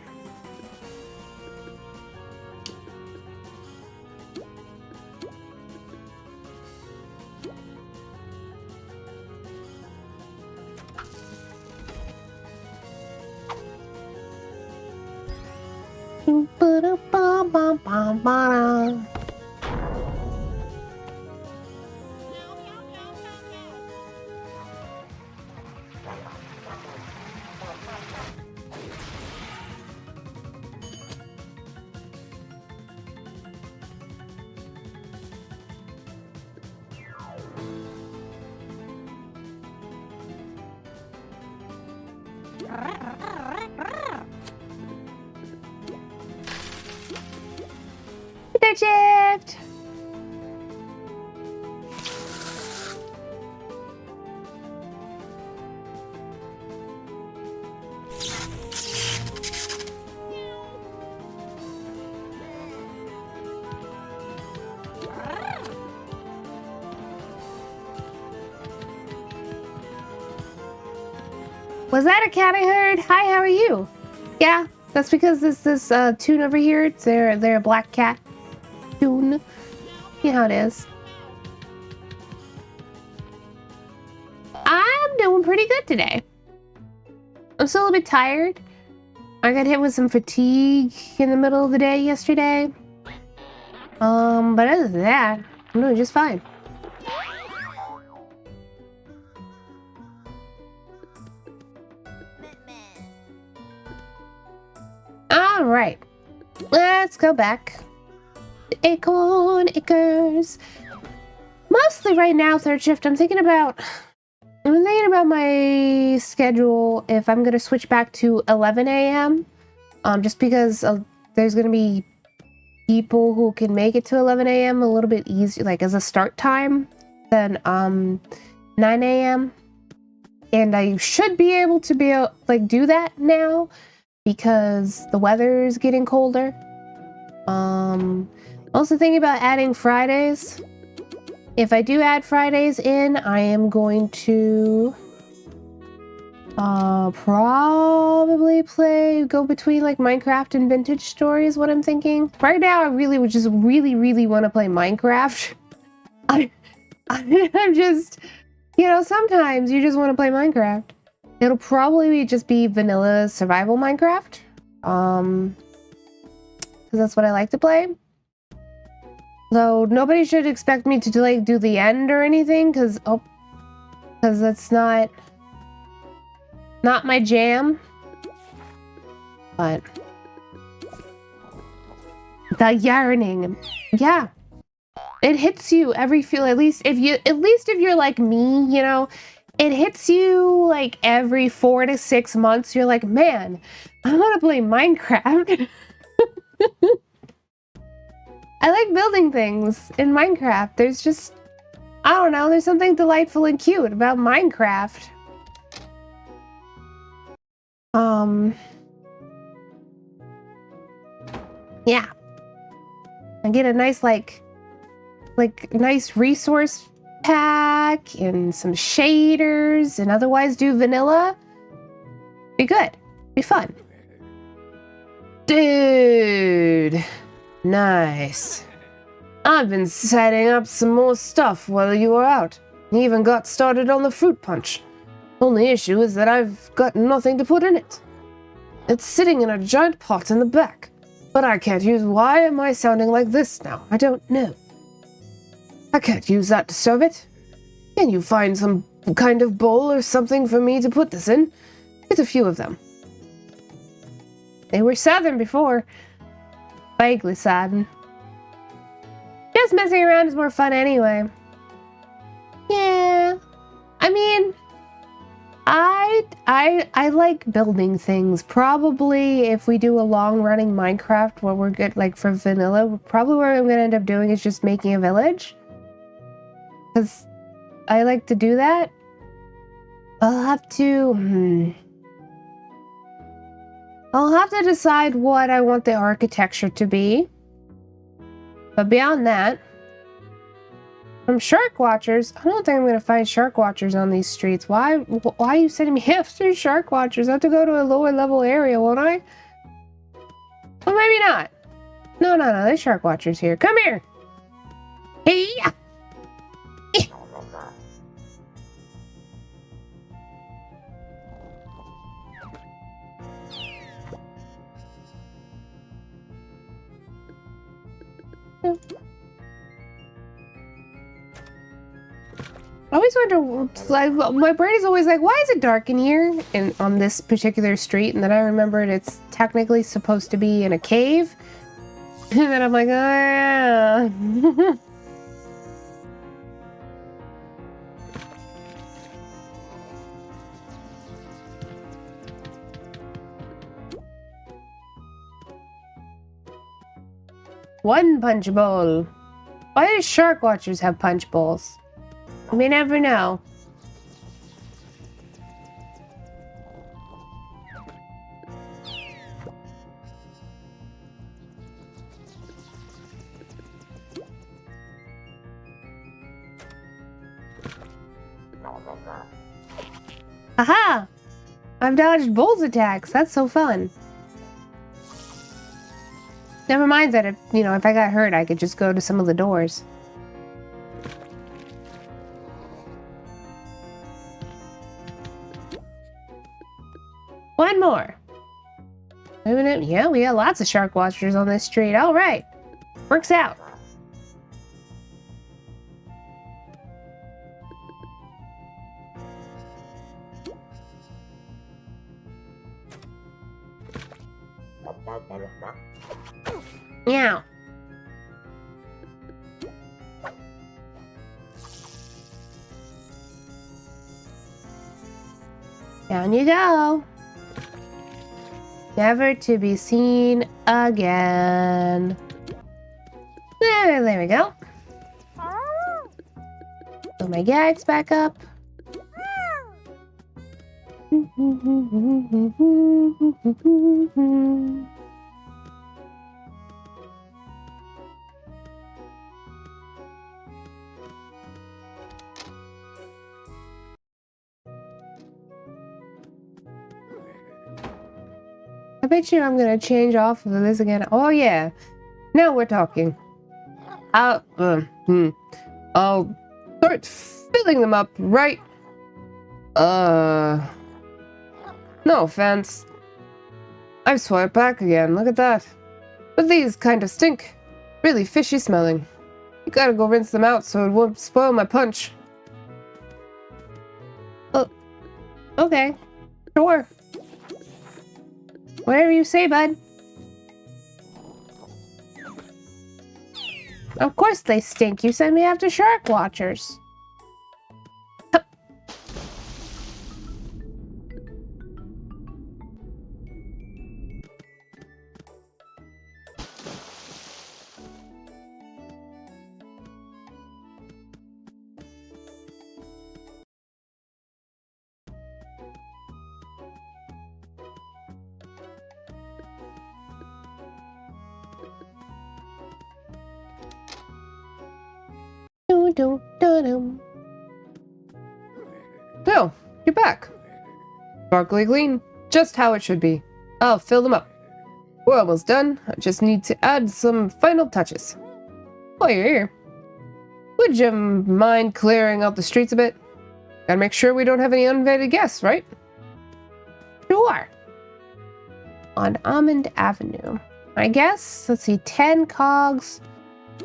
[SPEAKER 1] Third shift! Was that a cat I heard? Hi, how are you? Yeah, that's because this Toon over here, they're a black cat. Toon. You know how it is. I'm doing pretty good today. I'm still a little bit tired. I got hit with some fatigue in the middle of the day yesterday. But other than that, I'm doing just fine. All right, let's go back. Acorn Acres. Mostly right now, third shift, I'm thinking about my schedule if I'm gonna switch back to 11 a.m. Just because there's gonna be people who can make it to 11 a.m. a little bit easier, like as a start time than 9 a.m. And I should be able to do that now because the weather is getting colder. Also thinking about adding Fridays. If I do add Fridays in, I am going to probably go between like Minecraft and Vintage Story is what I'm thinking. Right now, I really would just really want to play Minecraft. I'm just, sometimes you just want to play Minecraft. It'll probably just be vanilla survival Minecraft. Because that's what I like to play. So nobody should expect me to do the end or anything, because that's not my jam. But the yarning, yeah, it hits you every at least if you're like me, it hits you like every 4 to 6 months. You're like, man, I want to play Minecraft. I like building things in Minecraft. There's just, I don't know, there's something delightful and cute about Minecraft. Yeah. I get a nice, nice resource pack and some shaders and otherwise do vanilla. Be good. Be fun. Dude. Nice. I've been setting up some more stuff while you were out. Even got started on the fruit punch. Only issue is that I've got nothing to put in it. It's sitting in a giant pot in the back. But I can't use... Why am I sounding like this now? I don't know. I can't use that to serve it. Can you find some kind of bowl or something for me to put this in? Get a few of them. They were southern before. Vaguely southern. Just messing around is more fun anyway. Yeah. I mean, I like building things. Probably if we do a long-running Minecraft where we're good, like for vanilla, probably what I'm gonna end up doing is just making a village. Because I like to do that. I'll have to... I'll have to decide what I want the architecture to be. But beyond that... From shark watchers, I don't think I'm going to find shark watchers on these streets. Why are you sending me after shark watchers? I have to go to a lower level area, won't I? Well, maybe not. No, there's shark watchers here. Come here. Hey. I always wonder, like, my brain is always like, why is it dark in here and on this particular street? And then I remembered it's technically supposed to be in a cave. And then I'm like, oh yeah. One punch bowl. Why do shark watchers have punch bowls? You may never know. Aha! I've dodged Bull's attacks. That's so fun. Never mind that if I got hurt, I could just go to some of the doors. One more. Yeah, we got lots of shark watchers on this street. All right. Works out. Meow. Down you go. Never to be seen again. There we go. Put my gags back up. I bet you I'm gonna change off of this again. Oh yeah, now we're talking. I'll start filling them up right. No offense. I've swiped back again. Look at that. But these kind of stink. Really fishy smelling. You gotta go rinse them out so it won't spoil my punch. Oh, okay, sure. Whatever you say, bud. Of course they stink. You sent me after shark watchers. So, you're back. Sparkly clean, just how it should be. I'll fill them up. We're almost done. I just need to add some final touches. Oh, you're here. Would you mind clearing out the streets a bit? Gotta make sure we don't have any uninvited guests, right? Sure. On Almond Avenue. I guess, let's see, 10 cogs.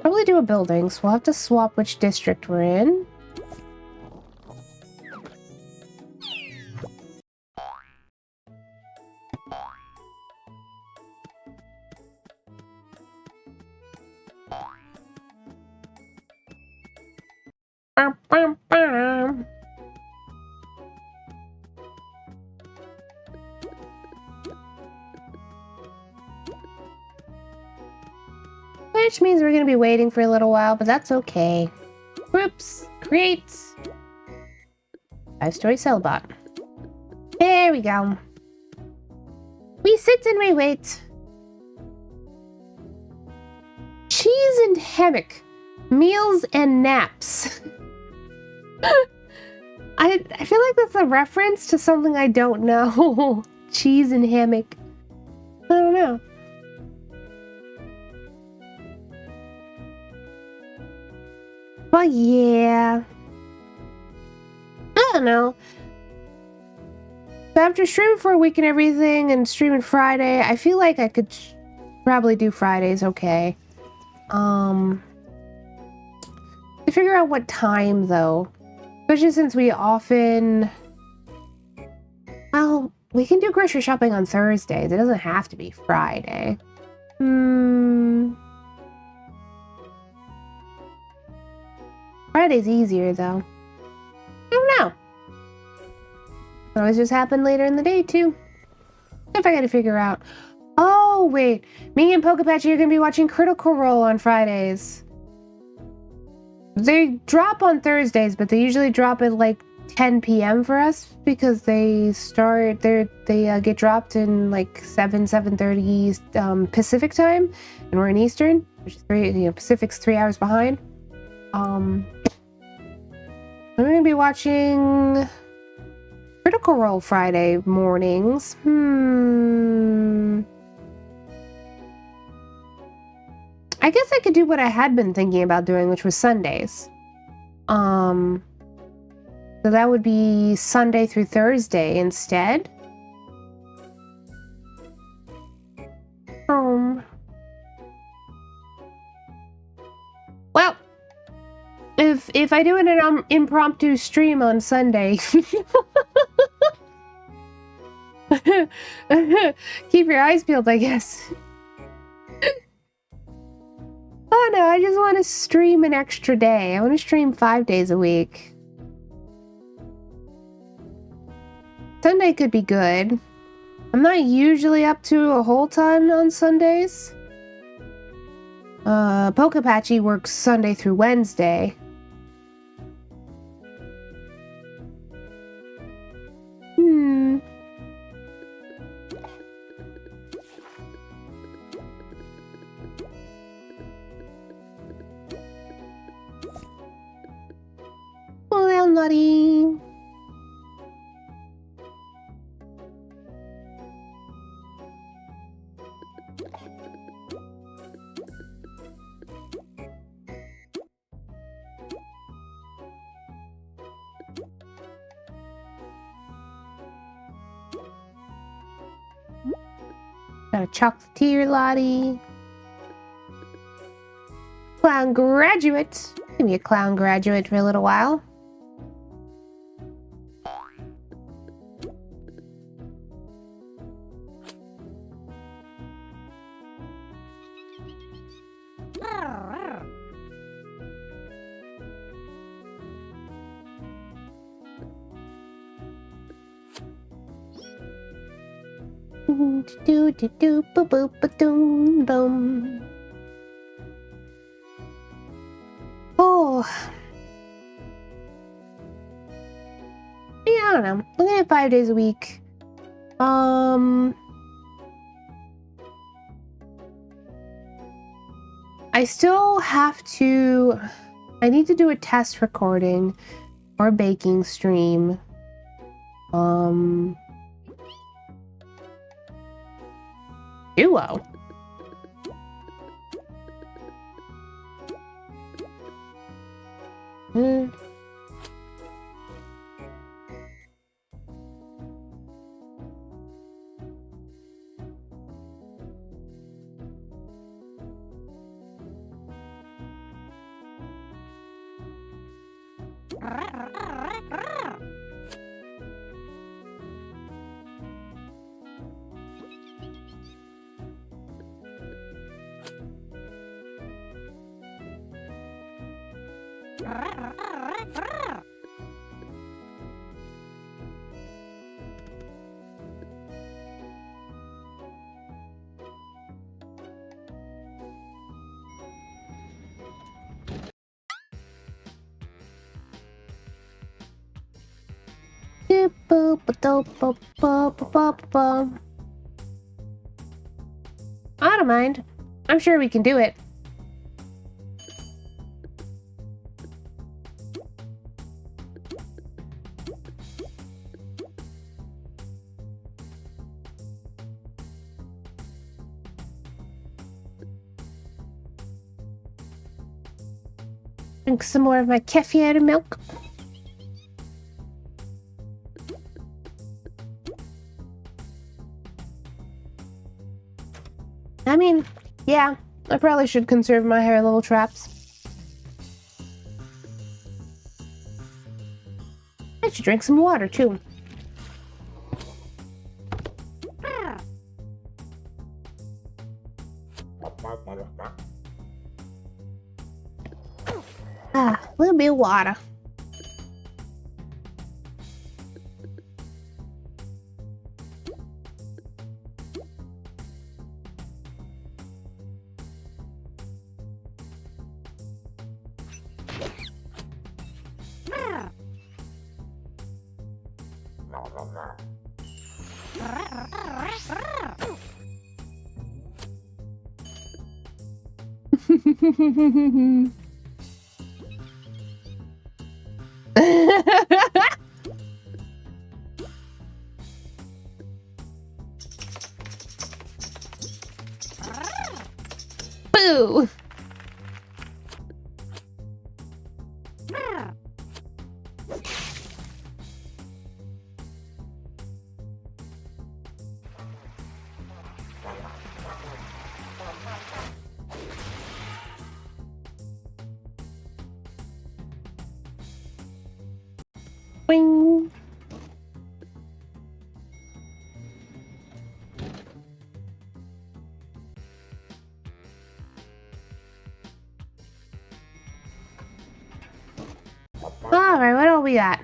[SPEAKER 1] Probably do a building, so we'll have to swap which district we're in. Bum, bum, bum. Which means we're going to be waiting for a little while, but that's okay. Groups, create. 5-story sellbot. There we go. We sit and we wait. Cheese and hammock. Meals and naps. I feel like that's a reference to something I don't know. Cheese and hammock. I don't know. But yeah. I don't know. After streaming for a week and everything and streaming Friday, I feel like I could probably do Fridays okay. To figure out what time though. Especially since we often... Well, we can do grocery shopping on Thursdays. It doesn't have to be Friday. Friday's easier though. I don't know. It always just happen later in the day too. If I gotta figure out. Oh wait, me and Pokepatchy are gonna be watching Critical Role on Fridays. They drop on Thursdays, but they usually drop at like 10 p.m. for us because they get dropped in like 7:30 Pacific time, and we're in Eastern, which is Pacific's 3 hours behind. I'm gonna be watching Critical Role Friday mornings. I guess I could do what I had been thinking about doing, which was Sundays. So that would be Sunday through Thursday instead. Well, if I do an impromptu stream on Sunday, keep your eyes peeled, I guess. Oh no, I just want to stream an extra day. I want to stream 5 days a week. Sunday could be good. I'm not usually up to a whole ton on Sundays. Pokepatchy works Sunday through Wednesday. Well, nutty. Got a chocolatier lottie. Clown graduate. Give me a clown graduate for a little while. Do do do boop boop ba doom boom. Oh, yeah, I don't know. Looking at 5 days a week. I still have to. I need to do a test recording or a baking stream. Duo. Hmm. I don't mind. I'm sure we can do it. Drink some more of my kefir milk. I mean, yeah, I probably should conserve my higher level traps. I should drink some water too. Ah, a little bit of water. Boo! Boing. Alright, what all we got?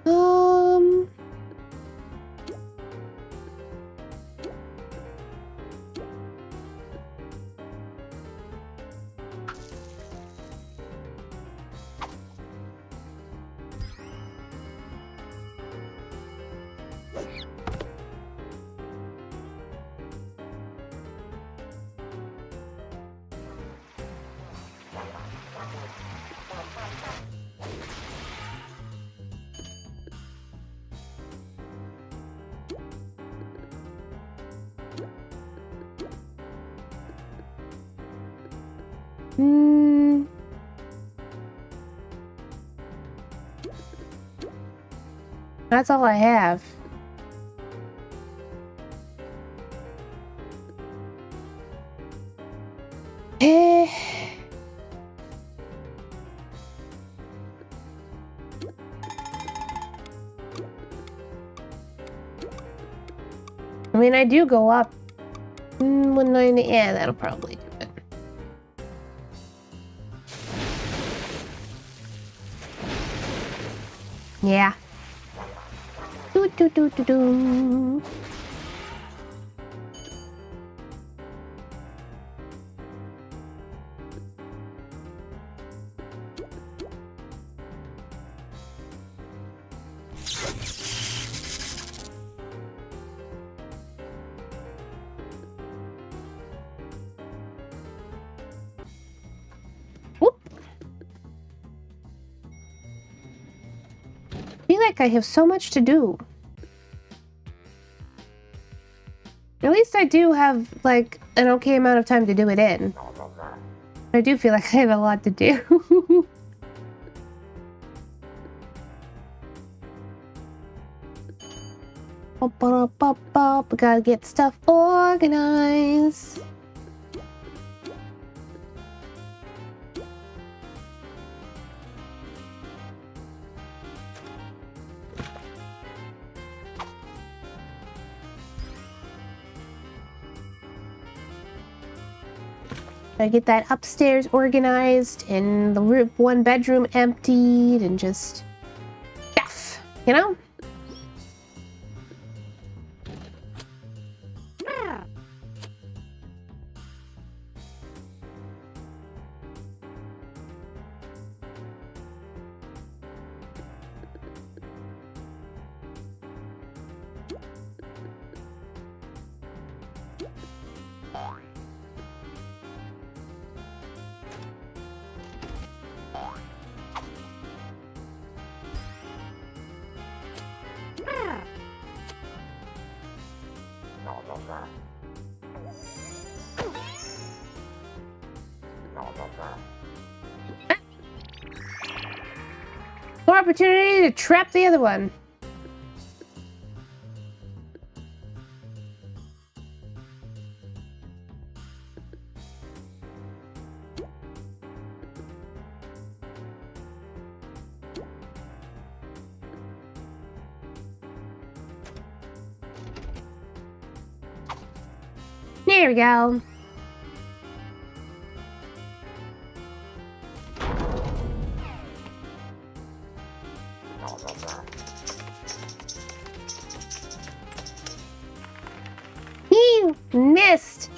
[SPEAKER 1] Um... Hmm... That's all I have. Eh... I mean, I do go up 190. Yeah, that'll probably do it. Yeah. Do do do do do. feel like I have so much to do. At least I do have, like, an okay amount of time to do it in. I do feel like I have a lot to do. We gotta get stuff organized. Gotta get that upstairs organized and the one bedroom emptied and just stuff, you know? More opportunity to trap the other one. There we go. You missed.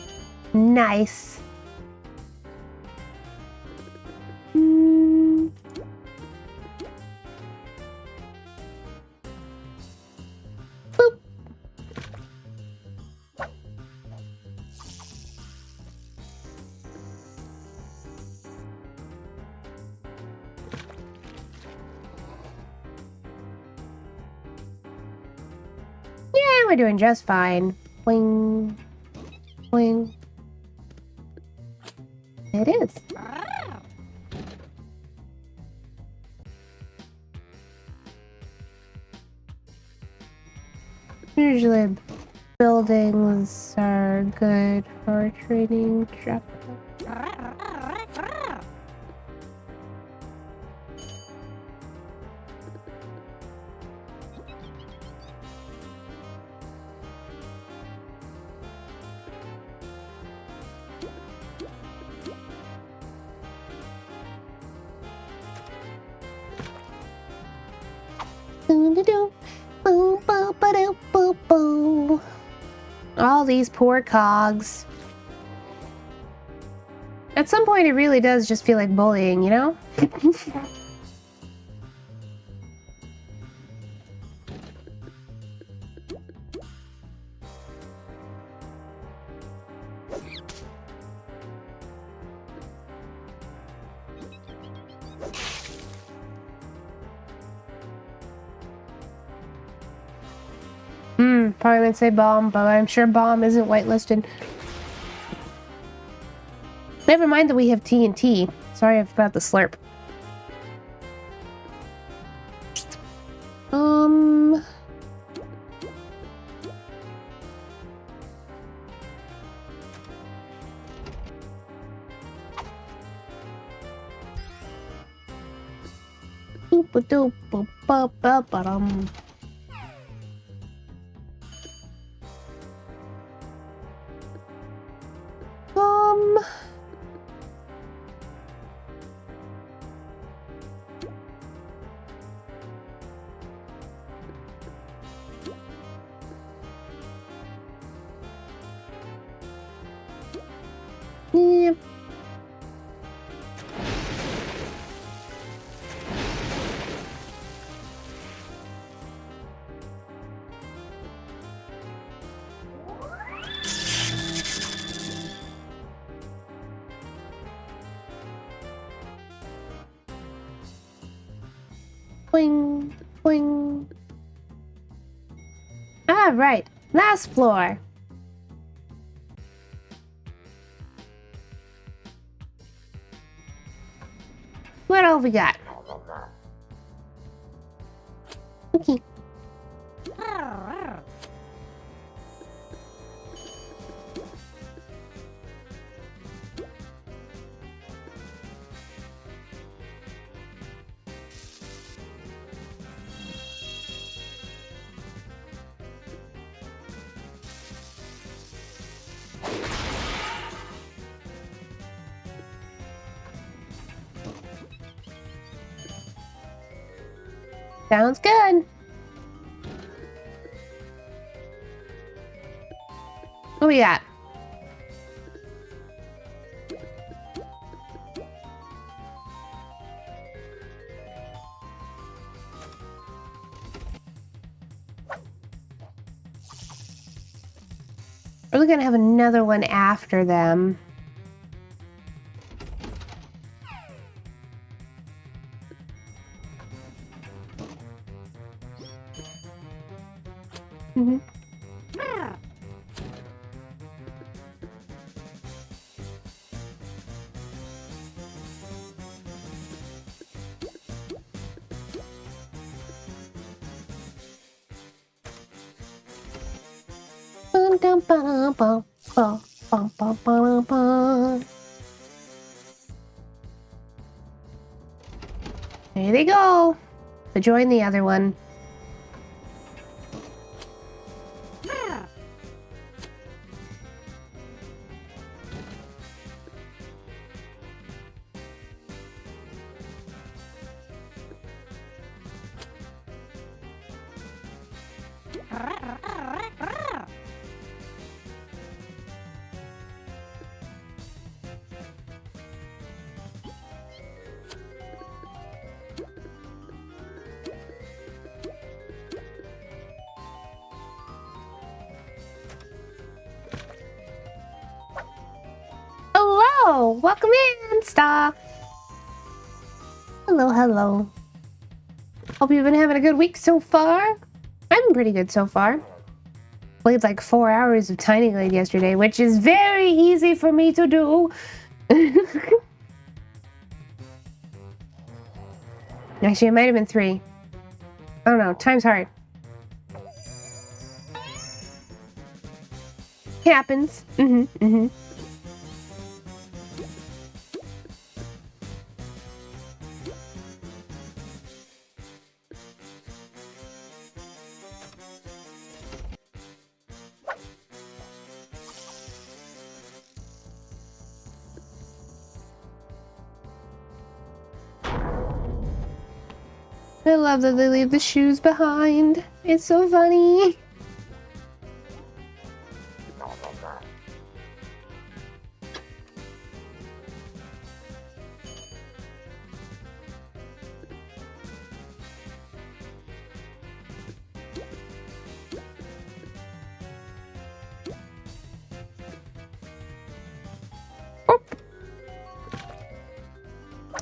[SPEAKER 1] Nice. Boop. Yeah, we're doing just fine. Boing. Boing. It is. Usually buildings are good for training trap. All these poor cogs. At some point, it really does just feel like bullying, you know? Probably would say bomb, but I'm sure bomb isn't whitelisted. Never mind that we have TNT. Sorry about the slurp. Yep. Boing, boing. All right, last floor. What all we got? Okay. Sounds good. What we got? We're gonna have another one after them. Mm-hmm. There they go. So join the other one. Hello, welcome in, Star. Hello, hello. Hope you've been having a good week so far. I'm pretty good so far. Played like 4 hours of Tiny Glade yesterday, which is very easy for me to do. Actually, it might have been 3. I don't know, time's hard. Happens. I love that they leave the shoes behind. It's so funny.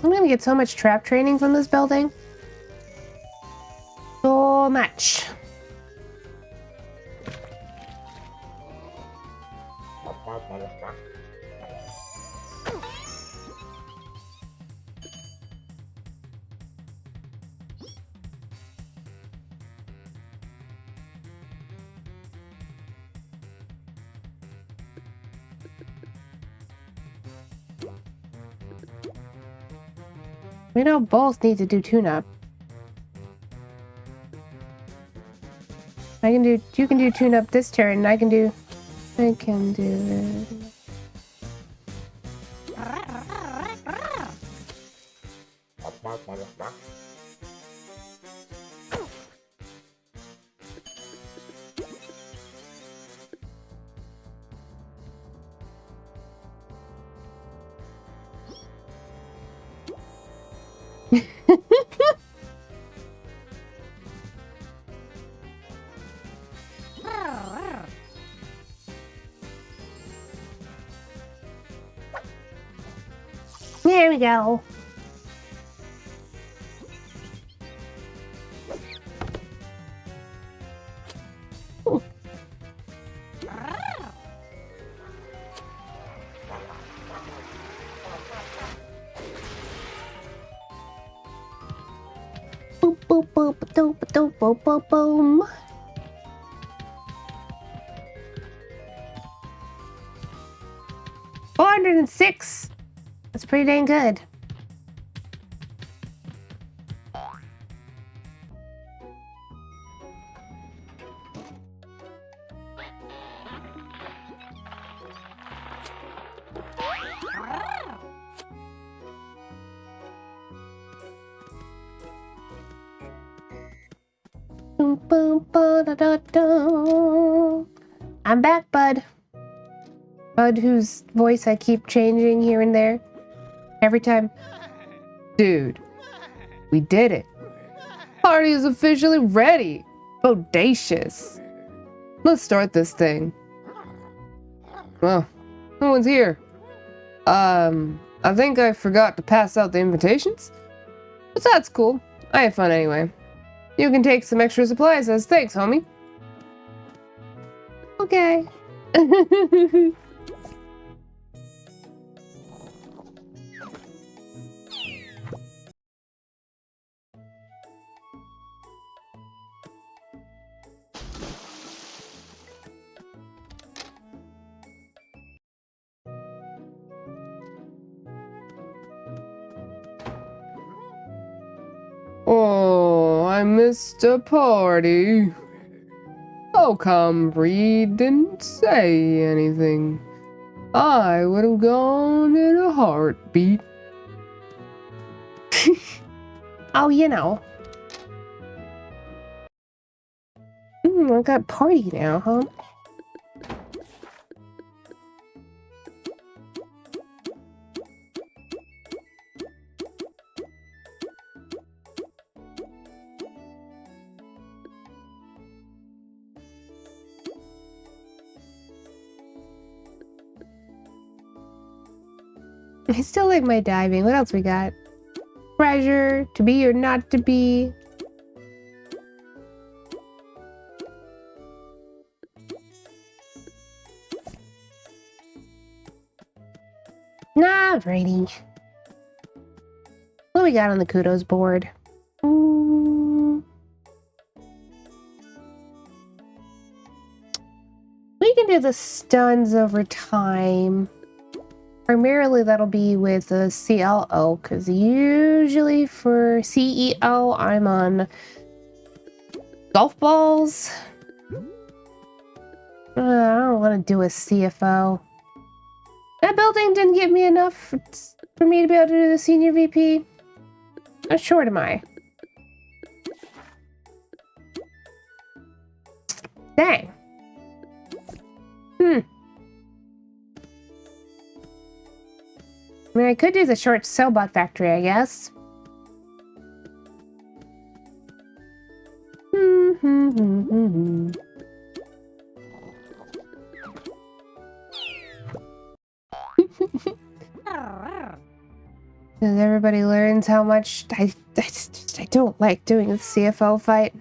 [SPEAKER 1] I'm gonna get so much trap training from this building. So much. We don't both need to do tune-up. You can do tune-up this turn, and I can do it. There we go. Boom. 406. That's pretty dang good. Boom, boom, ba, da, da, da. I'm back, Bud. Bud, whose voice I keep changing here and there. Every time. Dude, we did it. Party is officially ready. Bodacious. Let's start this thing. Well, no one's here. I think I forgot to pass out the invitations. But that's cool. I had fun anyway. You can take some extra supplies as thanks, homie. Okay. Oh, I missed a party. How come Reed didn't say anything? I would have gone in a heartbeat. Oh, you know. I got party now, huh? I still like my diving. What else we got? Treasure, to be or not to be. Alrighty. What do we got on the kudos board? We can do the stuns over time. Primarily that'll be with the CLO, because usually for CEO I'm on golf balls. I don't want to do a CFO. That building didn't give me enough for me to be able to do the senior VP. How short am I? Dang. I mean, I could do the short Cellbot factory, I guess. Because everybody learns how much I don't like doing the CFO fight.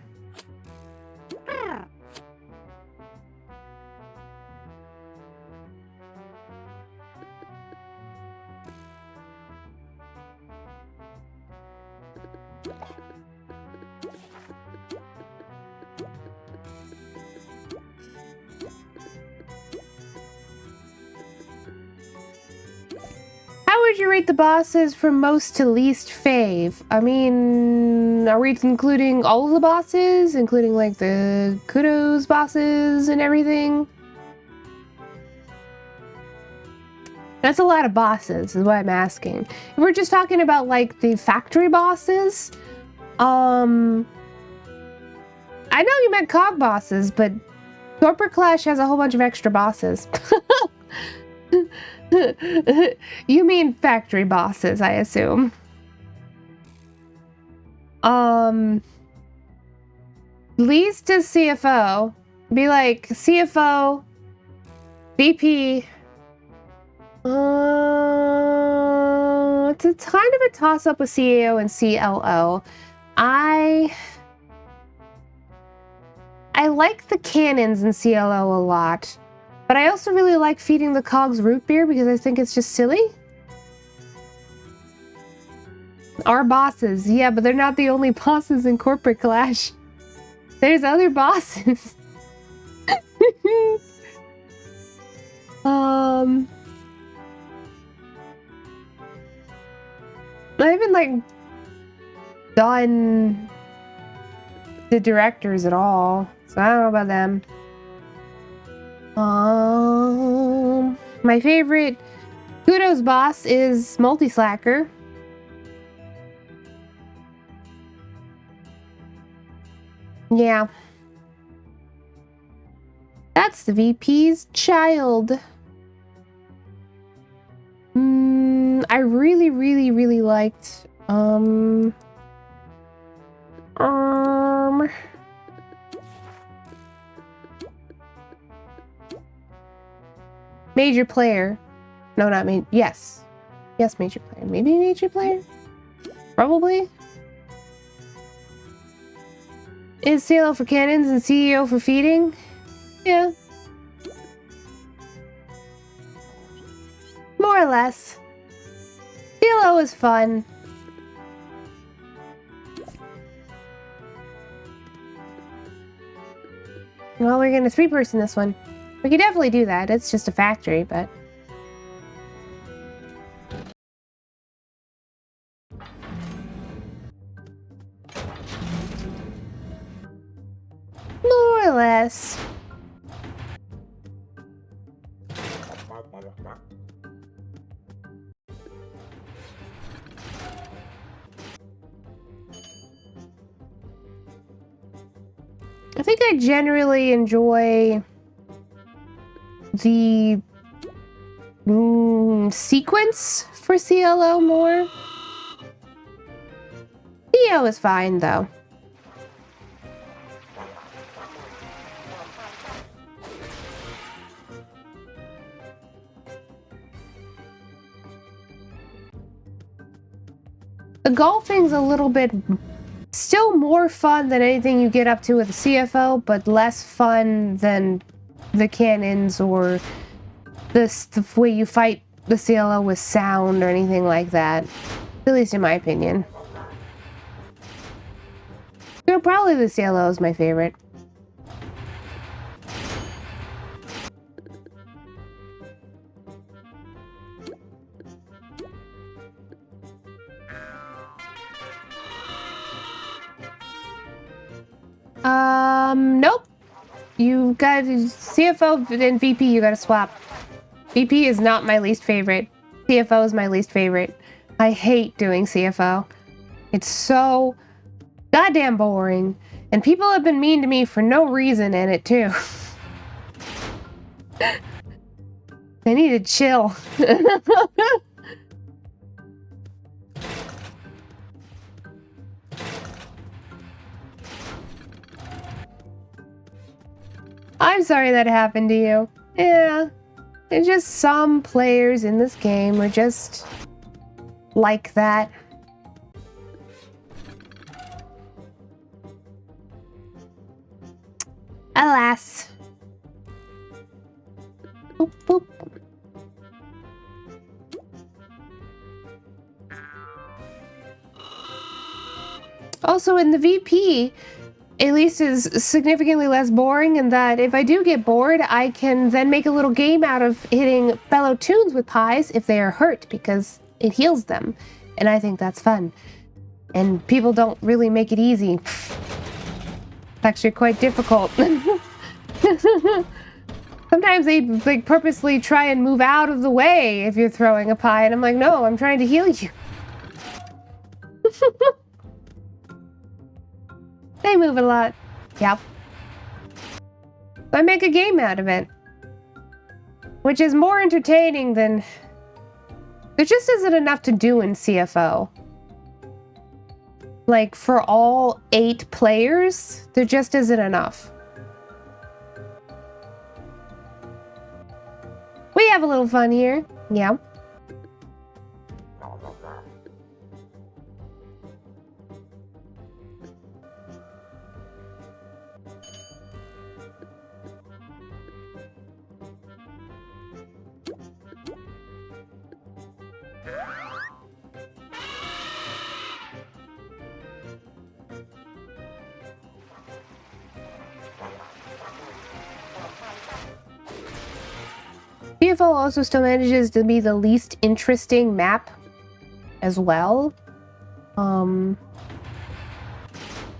[SPEAKER 1] How would you rate the bosses from most to least fave? I mean, are we including all of the bosses? Including, like, the kudos bosses and everything? That's a lot of bosses, is what I'm asking. If we're just talking about, like, the factory bosses, I know you meant cog bosses, but Corporate Clash has a whole bunch of extra bosses. You mean factory bosses, I assume. Least is CFO. Be like CFO, VP. It's a kind of a toss-up with CEO and CLO. I like the cannons in CLO a lot. But I also really like feeding the cogs root beer because I think it's just silly. Our bosses. Yeah, but they're not the only bosses in Corporate Clash. There's other bosses. I haven't like done the directors at all, so I don't know about them. My favorite Kudo's boss is Multi-Slacker. Yeah. That's the VP's child. I really, really, really liked, Major Player. No, not me. Yes. Yes, Major Player. Maybe Major Player? Probably. Is CLO for cannons and CEO for feeding? Yeah. More or less. CLO is fun. Well, we're gonna three-person this one. We could definitely do that. It's just a factory, but... More or less. I think I generally enjoy the sequence for CLO more. CO is fine, though. The golfing's a little bit... still more fun than anything you get up to with the CFO, but less fun than the cannons or the way you fight the CLO with sound or anything like that. At least in my opinion. You know, probably the CLO is my favorite. Nope. You got CFO and VP, you gotta swap. VP is not my least favorite. CFO is my least favorite. I hate doing CFO. It's so goddamn boring. And people have been mean to me for no reason in it, too. I need to chill. I'm sorry that happened to you. Yeah. It's just some players in this game are just like that. Alas. Boop, boop. Also, in the VP, at least is significantly less boring in that if I do get bored, I can then make a little game out of hitting fellow toons with pies if they are hurt because it heals them. And I think that's fun. And people don't really make it easy. It's actually quite difficult. Sometimes they like purposely try and move out of the way if you're throwing a pie, and I'm like, no, I'm trying to heal you. They move a lot. Yep. I make a game out of it. Which is more entertaining than... There just isn't enough to do in CFO. Like, for all 8 players, there just isn't enough. We have a little fun here. Yeah. CFO also still manages to be the least interesting map as well. I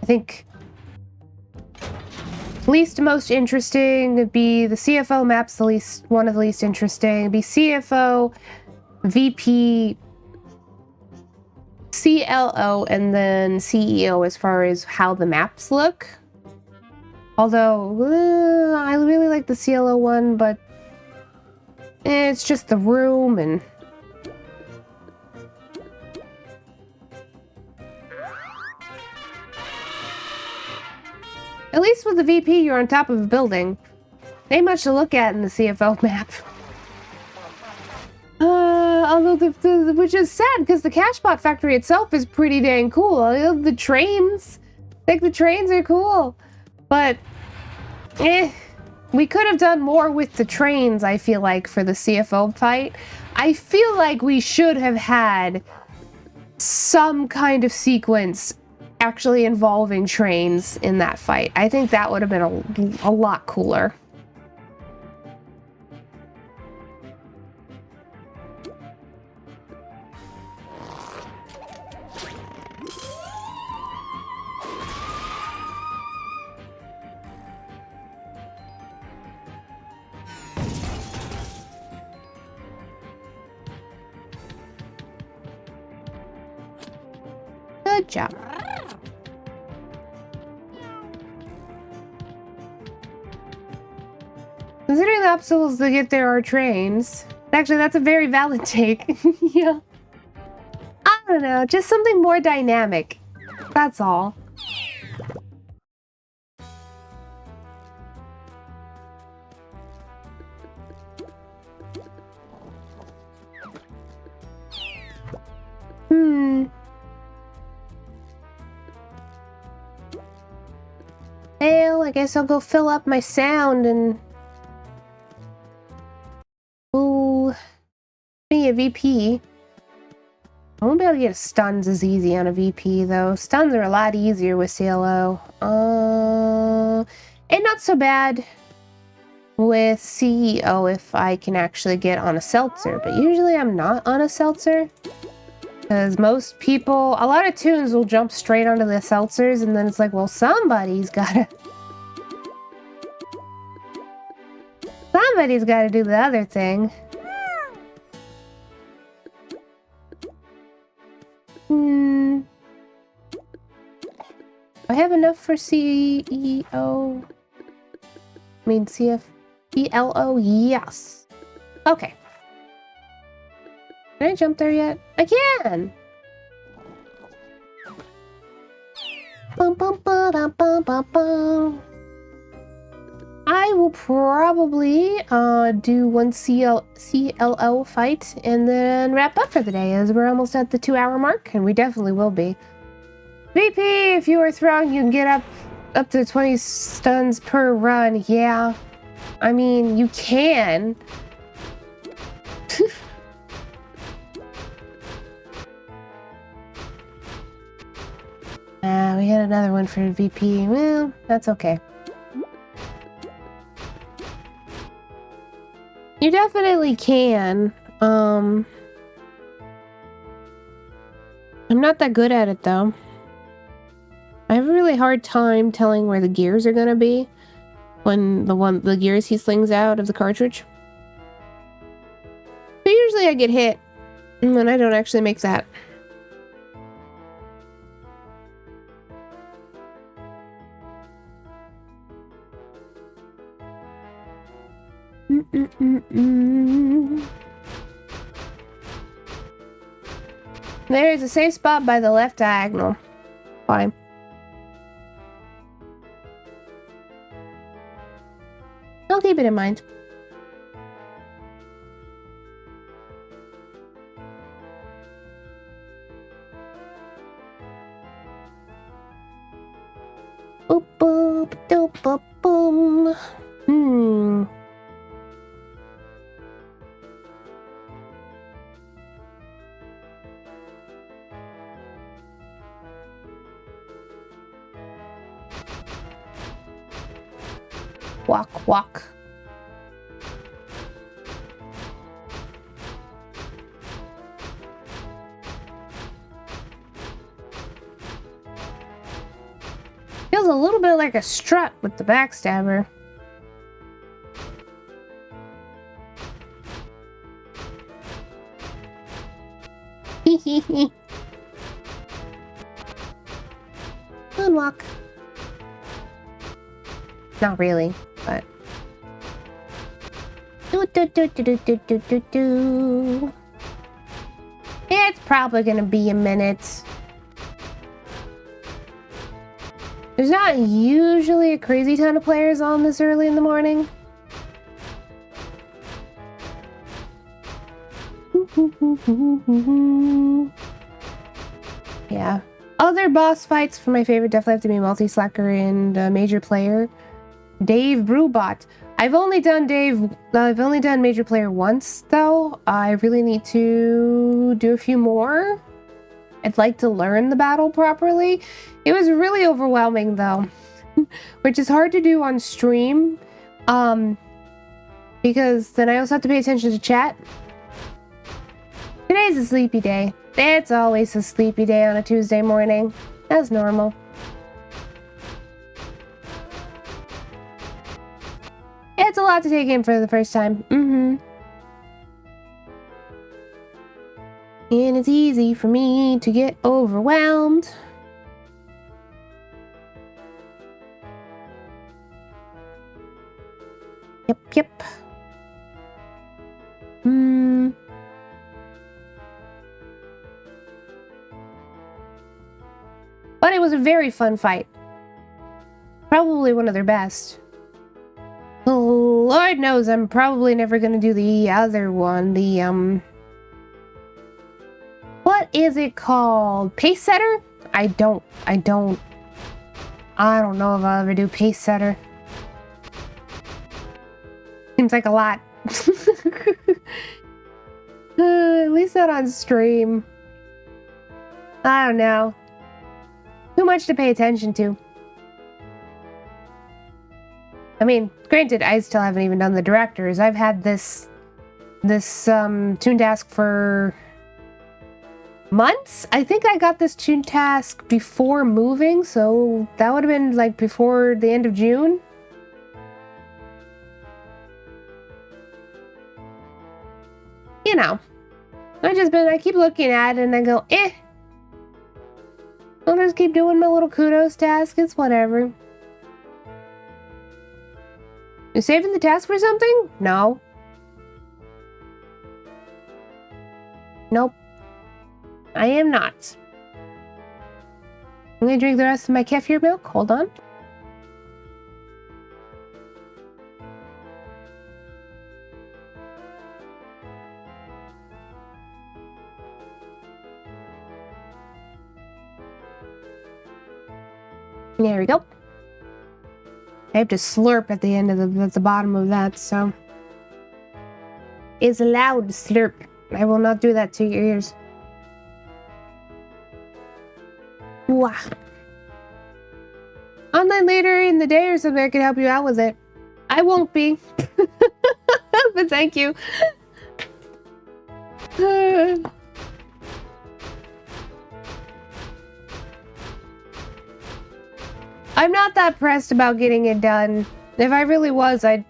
[SPEAKER 1] think least most interesting would be the CFO map's the least, one of the least interesting. It'd be CFO, VP, CLO, and then CEO as far as how the maps look. Although, I really like the CLO one, but it's just the room and... At least with the VP, you're on top of a building. Ain't much to look at in the CFO map. Although which is sad, because the Cashbot factory itself is pretty dang cool. I love the trains. I think the trains are cool. But, we could have done more with the trains, I feel like, for the CFO fight. I feel like we should have had some kind of sequence actually involving trains in that fight. I think that would have been a lot cooler. Good job. Considering the obstacles to get there are trains. Actually, that's a very valid take. Yeah. I don't know, just something more dynamic. That's all. Well, I guess I'll go fill up my sound and... Ooh... Be a VP. I won't be able to get stuns as easy on a VP, though. Stuns are a lot easier with CLO. And not so bad with CEO if I can actually get on a seltzer. But usually I'm not on a seltzer. Because most people, a lot of tunes will jump straight onto the seltzers, and then it's like, well, somebody's gotta do the other thing. I have enough for CEO. I mean, CLO, yes. Okay. Can I jump there yet? I can! Bum, bum, ba, da, bum, bum, bum. I will probably do one CLO fight and then wrap up for the day, as we're almost at the 2-hour mark, and we definitely will be. VP, if you are throwing, you can get up to 20 stuns per run. Yeah. I mean, you can. We had another one for VP. Well, that's okay. You definitely can. I'm not that good at it, though. I have a really hard time telling where the gears are gonna be when the gears he slings out of the cartridge. But usually I get hit when I don't actually make that. There's a safe spot by the left diagonal. Fine. I'll keep it in mind. Boop boop doop boop boom. Walk, walk. Feels a little bit like a strut with the backstabber. Moonwalk. Not really, but. It's probably gonna be a minute. There's not usually a crazy ton of players on this early in the morning. Yeah. Other boss fights for my favorite definitely have to be Multi-Slacker and Major Player. Dave Brewbot. I've only done Major Player once though. I really need to do a few more. I'd like to learn the battle properly. It was really overwhelming though, which is hard to do on stream, because then I also have to pay attention to chat. Today's a sleepy day. It's always a sleepy day on a Tuesday morning. That's normal. It's a lot to take in for the first time. And it's easy for me to get overwhelmed. Yep. But it was a very fun fight. Probably one of their best. Lord knows I'm probably never gonna do the other one. The, what is it called? Pace Setter? I don't know if I'll ever do Pace Setter. Seems like a lot. At least not on stream. I don't know. Too much to pay attention to. I mean, granted, I still haven't even done the directors. I've had this Toon task for months. I think I got this Toon task before moving, so that would have been like before the end of June. You know, I keep looking at it and I go, eh. I'll just keep doing my little kudos task. It's whatever. You saving the task for something? No. Nope. I am not. I'm gonna drink the rest of my kefir milk. Hold on. There we go. I have to slurp at the end of the bottom of that, so it's allowed to slurp. I will not do that to your ears. Wah. Online later in the day or something, I can help you out with it. I won't be, but thank you. I'm not that pressed about getting it done. If I really was, I'd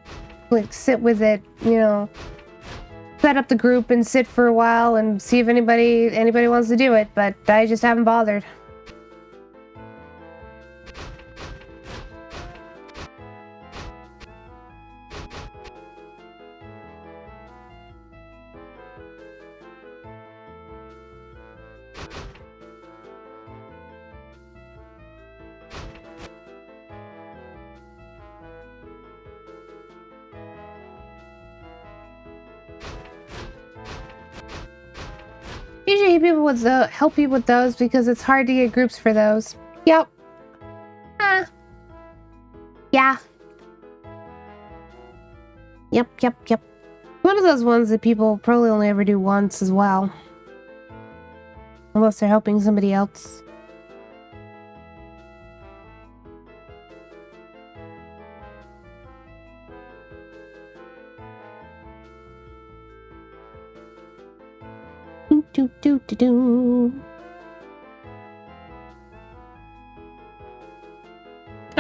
[SPEAKER 1] like sit with it, you know, set up the group and sit for a while and see if anybody wants to do it, but I just haven't bothered. Usually people would help you with those because it's hard to get groups for those. Yep. Yeah. Yep. One of those ones that people probably only ever do once as well. Unless they're helping somebody else.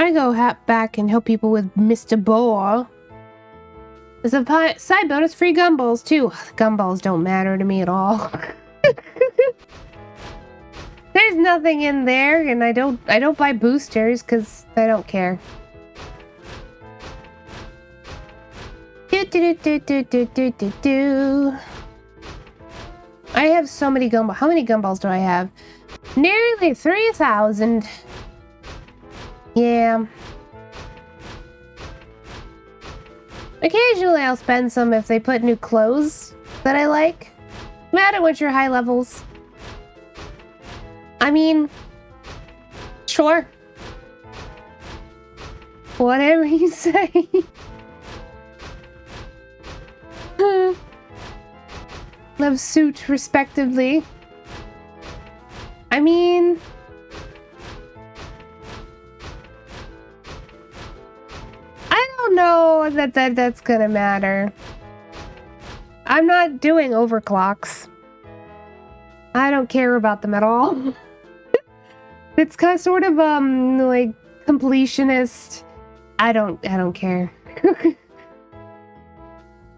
[SPEAKER 1] I go back and help people with Mr. Boar. There's a side bonus, free gumballs too. Gumballs don't matter to me at all. There's nothing in there, and I don't buy boosters because I don't care. I have so many gumballs. How many gumballs do I have? Nearly 3,000. Yeah. Occasionally I'll spend some if they put new clothes that I like. No matter what your high levels. I mean, sure. Whatever you say. Love suit respectively. I mean, I don't know that's gonna matter. I'm not doing overclocks. I don't care about them at all. It's kind of sort of like completionist. I don't care.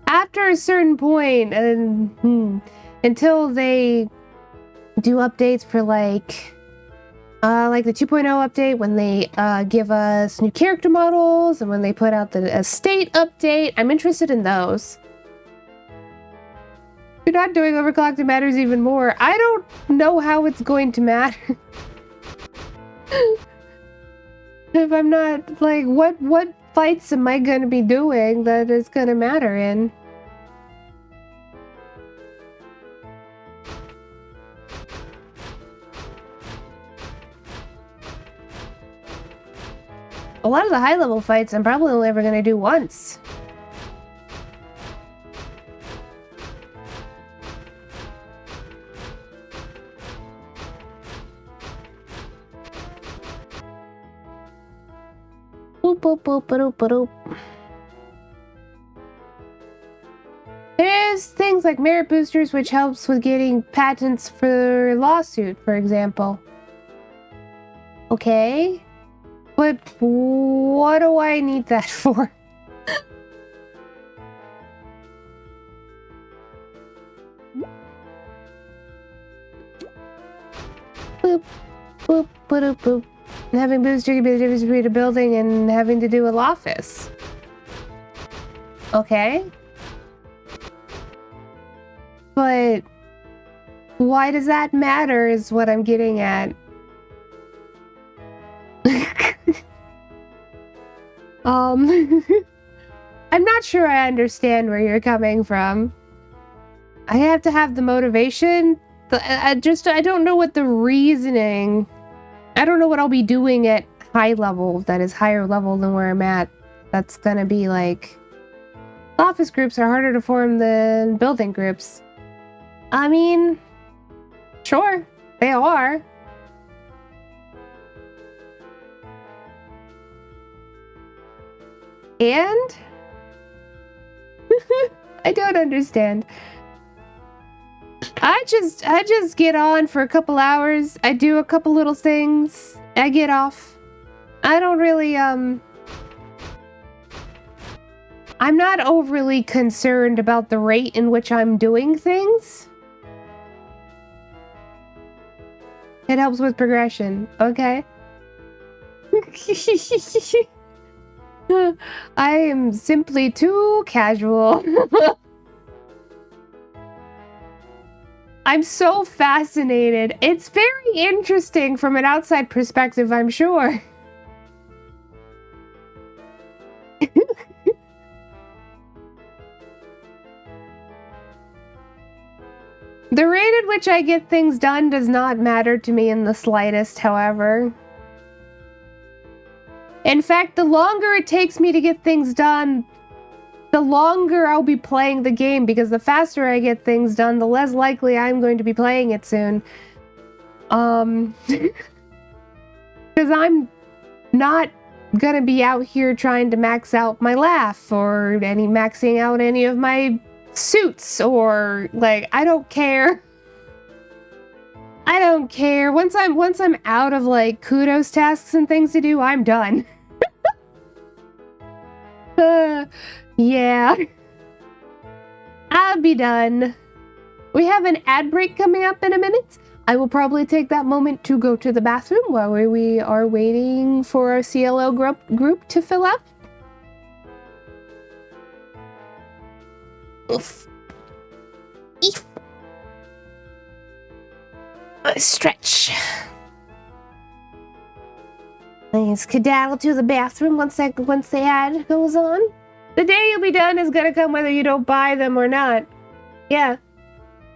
[SPEAKER 1] After a certain point, until they do updates for like the 2.0 update, when they give us new character models, and when they put out the estate update, I'm interested in those. You're not doing overclock, it matters even more. I don't know how it's going to matter. If I'm not, like, what fights am I going to be doing that is going to matter in? A lot of the high-level fights I'm probably only ever going to do once. Boop, boop, boop, boop, boop. There's things like merit boosters, which helps with getting patents for lawsuit, for example. Okay. But what do I need that for? Boop, boop, boop, boop. Having booster can be the difference between a building and having to do with office. Okay. But why does that matter is what I'm getting at. I'm not sure I understand where you're coming from. I have to have the motivation. I don't know what the reasoning. I don't know what I'll be doing at high level that is higher level than where I'm at. That's gonna be like... Office groups are harder to form than building groups. I mean... Sure, they are. And? I don't understand. I just get on for a couple hours. I do a couple little things. I get off. I don't really, I'm not overly concerned about the rate in which I'm doing things. It helps with progression. Okay. I am simply too casual. I'm so fascinated. It's very interesting from an outside perspective, I'm sure. The rate at which I get things done does not matter to me in the slightest, however. In fact, the longer it takes me to get things done, the longer I'll be playing the game, because the faster I get things done, the less likely I'm going to be playing it soon. Because I'm not gonna be out here trying to max out my laugh, or maxing out any of my suits, or, like, I don't care. I don't care. Once I'm out of, like, kudos tasks and things to do, I'm done. Yeah. I'll be done. We have an ad break coming up in a minute. I will probably take that moment to go to the bathroom while we are waiting for our CLO group to fill up. Oof. Eef. Stretch. Please skedaddle to the bathroom once the ad goes on. The day you'll be done is gonna come whether you don't buy them or not. Yeah,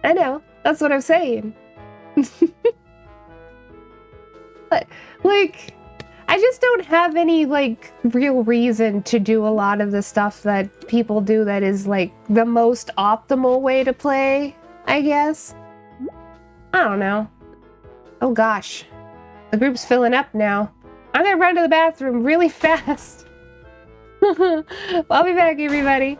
[SPEAKER 1] I know. That's what I'm saying. But, like, I just don't have any, like, real reason to do a lot of the stuff that people do that is, like, the most optimal way to play, I guess. I don't know. Oh gosh. The group's filling up now. I'm gonna run to the bathroom really fast. I'll be back, everybody.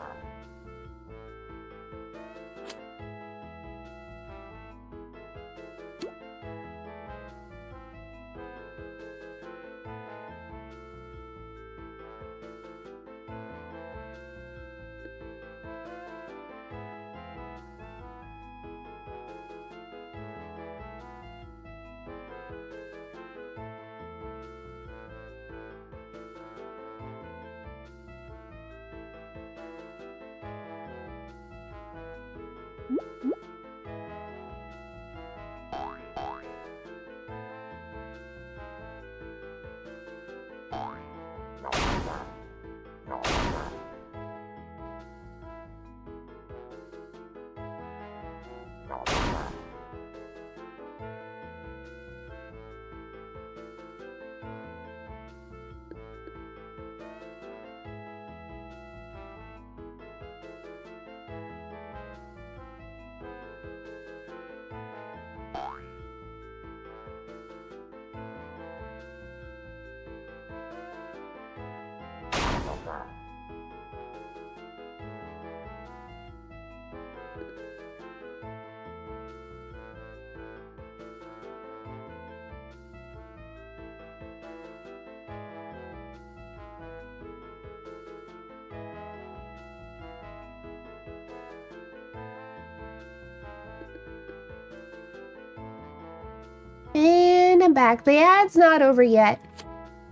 [SPEAKER 1] And I'm back. The ad's not over yet,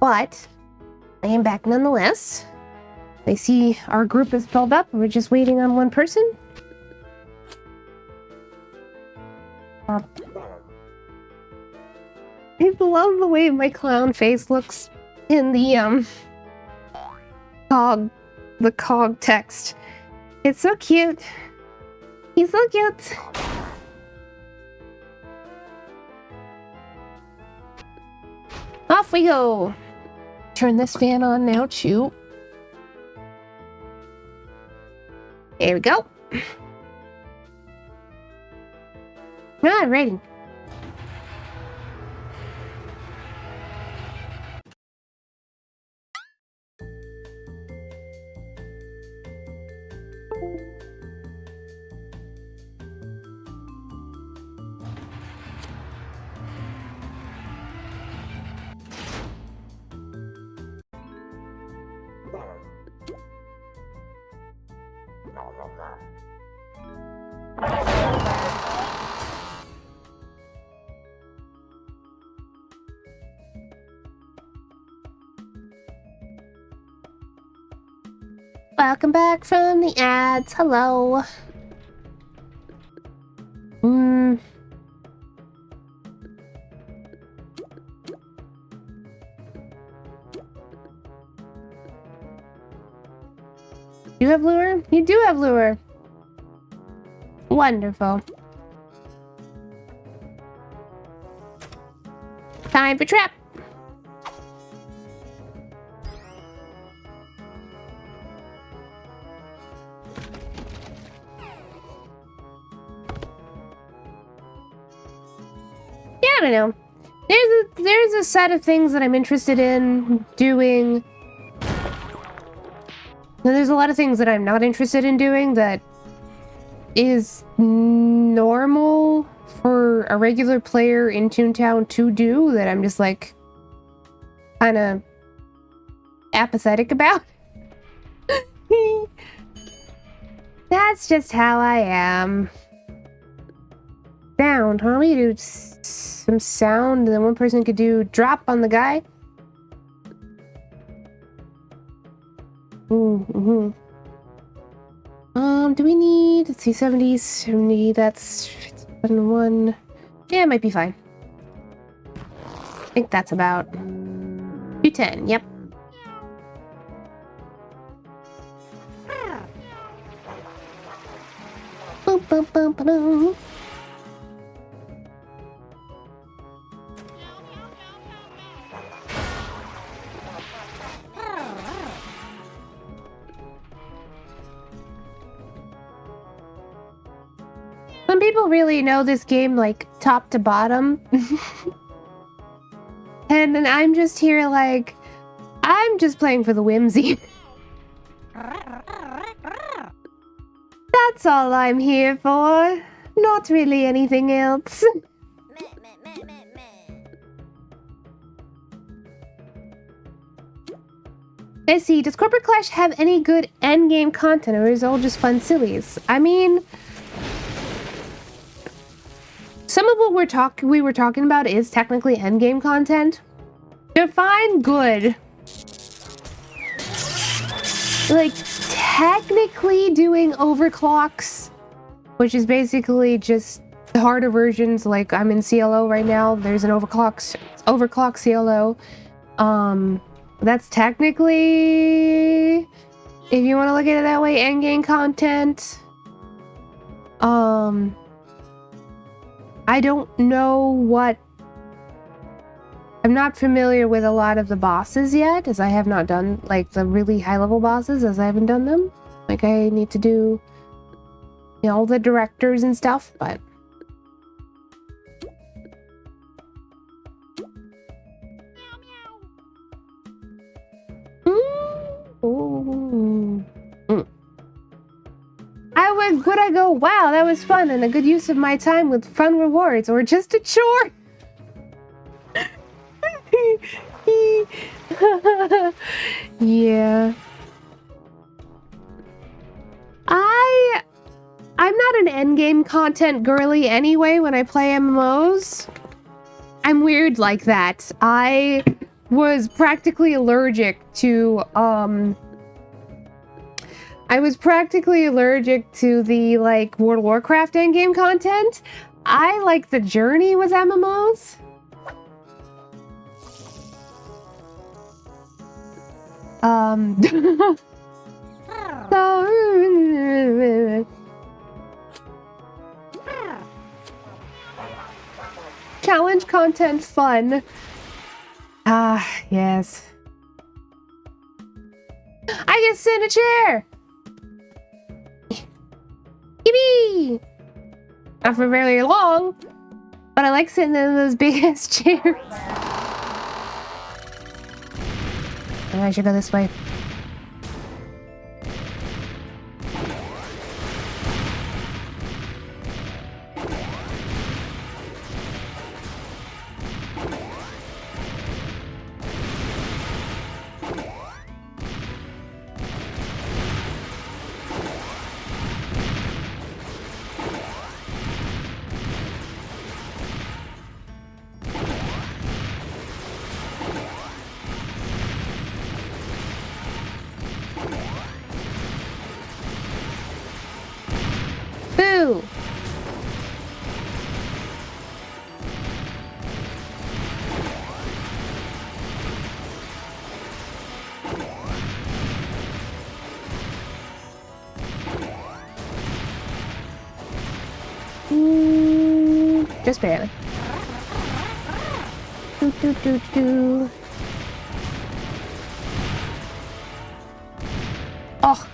[SPEAKER 1] but I am back nonetheless. I see our group is filled up. We're just waiting on one person. I love the way my clown face looks in the cog text. It's so cute. He's so cute. Off we go. Turn this fan on now, too. There we go. Alrighty. Welcome back from the ads. Hello. You have lure? You do have lure. Wonderful. Time for trap. Yeah, I don't know. There's a set of things that I'm interested in doing. And there's a lot of things that I'm not interested in doing that is normal for a regular player in Toontown to do that I'm just like kind of apathetic about. That's just how I am. Sound, huh? We do some sound, and then one person could do drop on the guy. Mm-hmm. Do we need, let's see, 70, that's 1. Yeah, it might be fine. I think that's about 210, yep. Boom, boom, boom, boom. Some people really know this game like top to bottom. And then I'm just here like, I'm just playing for the whimsy. That's all I'm here for. Not really anything else. Let's see, does Corporate Clash have any good endgame content, or is it all just fun sillies? I mean, some of what we were talking about is technically endgame content. Define good. Like, technically doing overclocks, which is basically just harder versions. Like, I'm in CLO right now. There's an overclock CLO. That's technically, if you want to look at it that way, endgame content. I don't know what... I'm not familiar with a lot of the bosses yet, as I have not done, like, the really high-level bosses, as I haven't done them. Like, I need to do, you know, all the directors and stuff, but... Would I go, wow, that was fun and a good use of my time with fun rewards, or just a chore? Yeah. I'm not an endgame content girly anyway when I play MMOs. I'm weird like that. I was practically allergic to the, like, World of Warcraft endgame content. I like the journey with MMOs. Challenge content fun. Ah, yes. I can sit in a chair! Yippee! Not for very long, but I like sitting in those big ass chairs. I should go this way. Boo! Just barely. Do, do, do, do. Oh.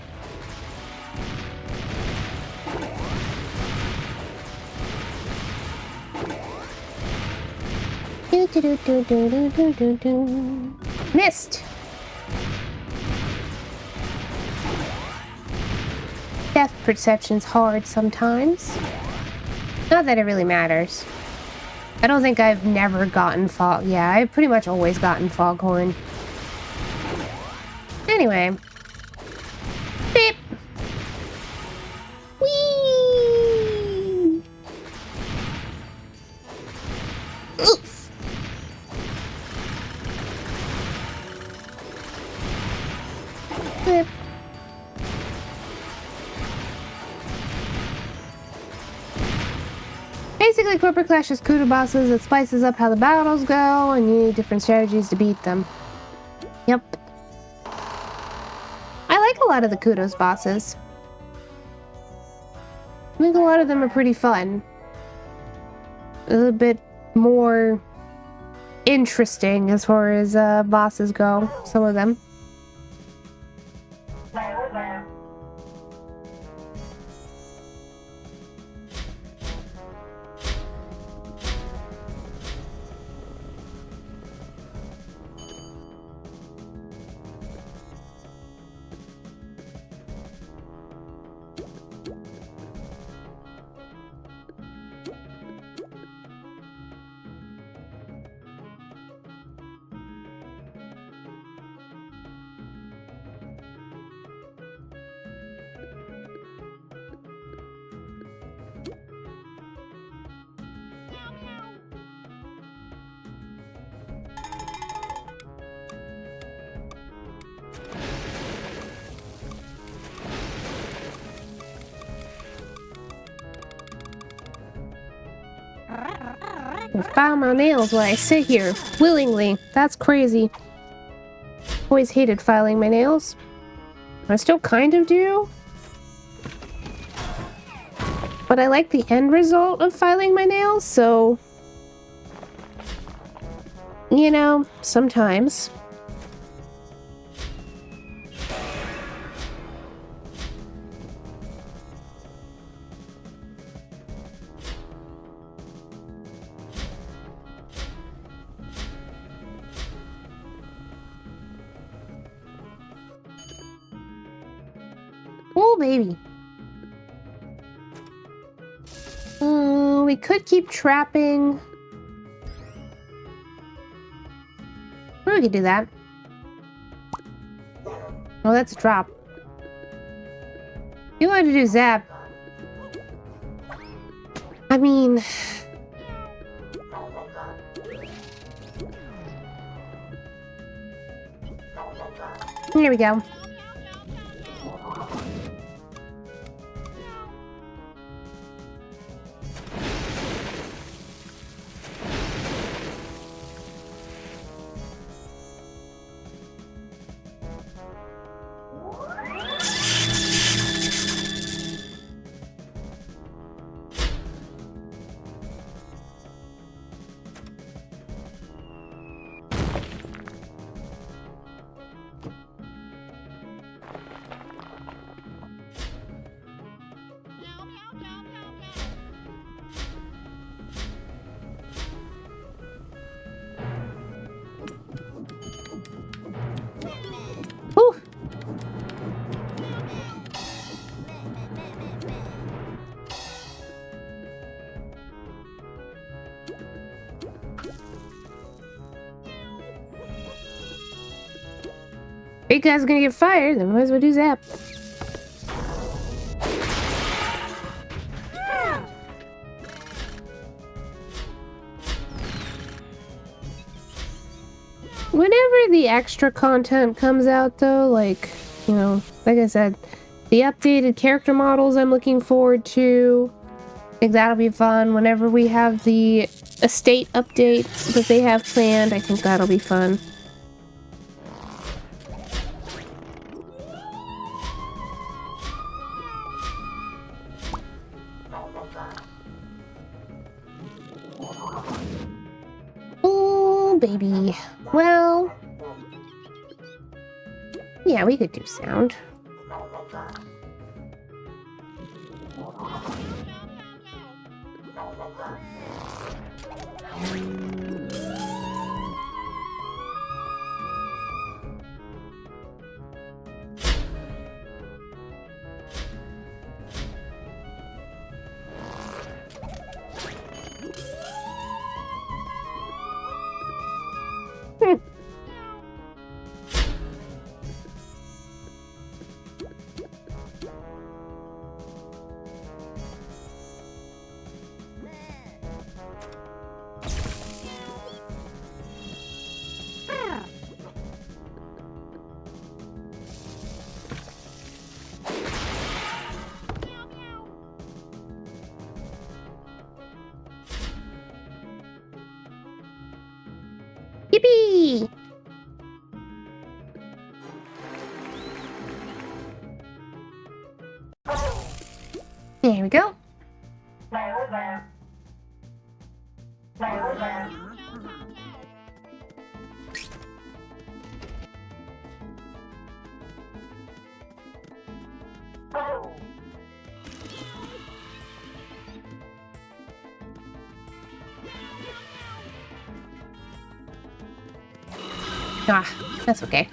[SPEAKER 1] Do, do, do, do, do, do, do, do. Missed. Depth perception's hard sometimes. Not that it really matters. I don't think I've never gotten fog. Yeah, I've pretty much always gotten foghorn. Anyway. Whip! Whee! Oof! Whip. Basically, Corporate Clash is Kudo bosses. It spices up how the battles go, and you need different strategies to beat them. Yep. I like a lot of the Kudos bosses. I think a lot of them are pretty fun. A little bit more interesting as far as bosses go, some of them. I file my nails while I sit here, willingly. That's crazy. Always hated filing my nails. I still kind of do. But I like the end result of filing my nails, so... You know, sometimes. Oh, baby. We could keep trapping. Or we could do that. Oh, that's a drop. You want to do zap. I mean... Here we go. Whew. Big guy's gonna get fired, then might as well do zap. Whenever the extra content comes out, though, like, you know, like I said, the updated character models I'm looking forward to. I think that'll be fun. Whenever we have the estate updates that they have planned, I think that'll be fun. Oh, baby. Well, yeah, we could do sound. Yippee! There we go. Ah, that's okay.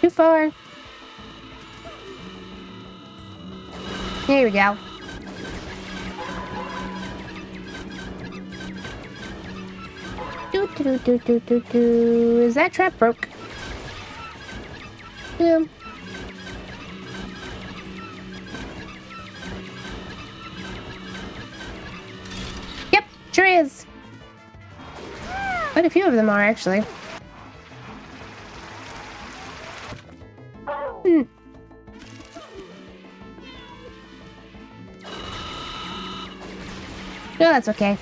[SPEAKER 1] Too far. There we go. Is that trap broke? Yeah. Yep, sure is. Quite a few of them are, actually. No, that's okay.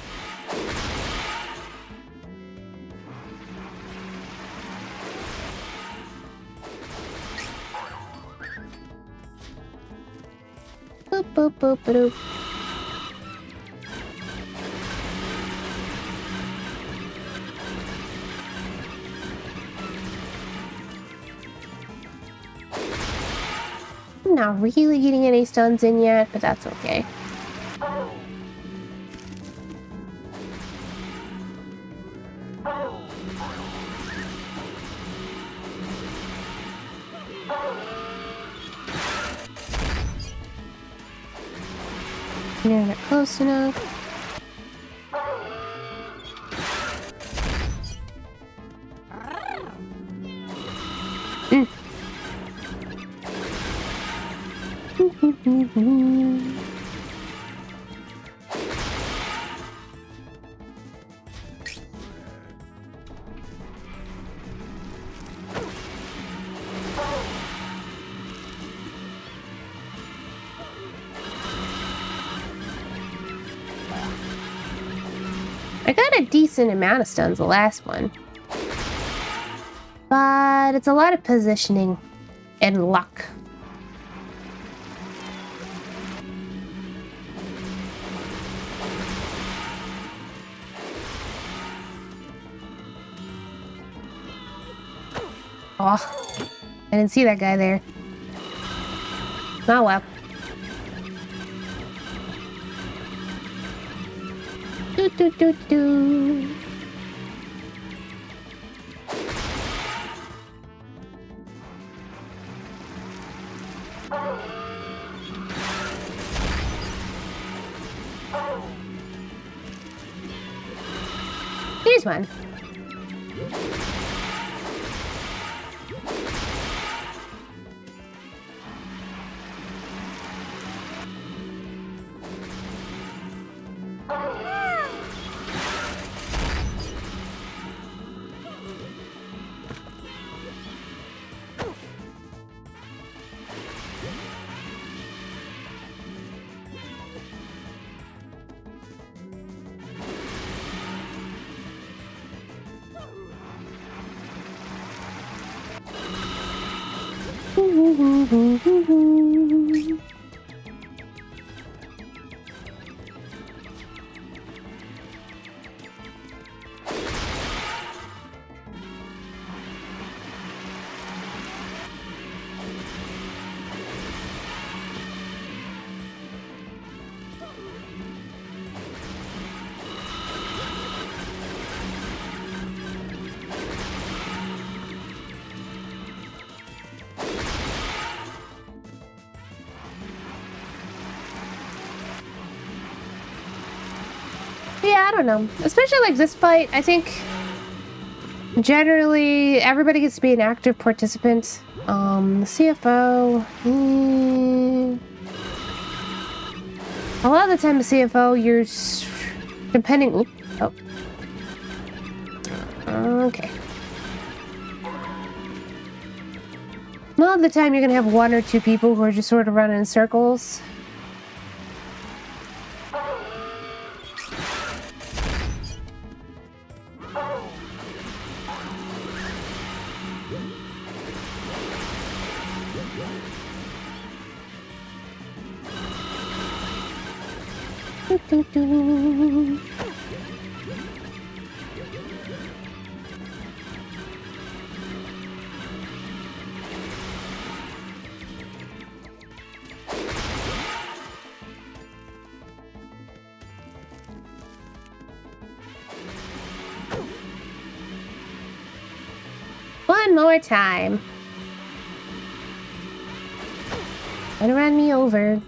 [SPEAKER 1] Boop, boop, boop, boop. I'm not really getting any stuns in yet, but that's okay. You're not close enough. I got a decent amount of stuns the last one. But it's a lot of positioning and luck. Oh, I didn't see that guy there. Oh well. Do. Here's one. yeah, I don't know. Especially like this fight, I think generally everybody gets to be an active participant. The CFO. A lot of the time, the CFO, you're depending. Oops, oh. Okay. A lot of the time, you're gonna have one or two people who are just sort of running in circles. One more time. Don't run me over.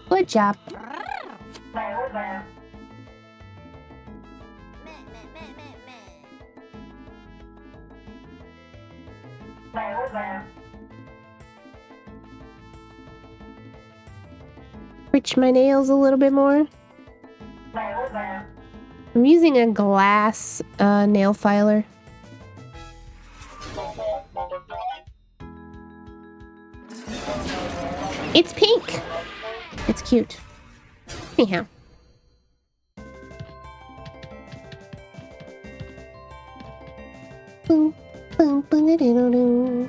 [SPEAKER 1] Good job. Switch my nails a little bit more. I'm using a glass nail filer. It's pink. It's cute. Anyhow. Boom, boom, boom, doo, doo.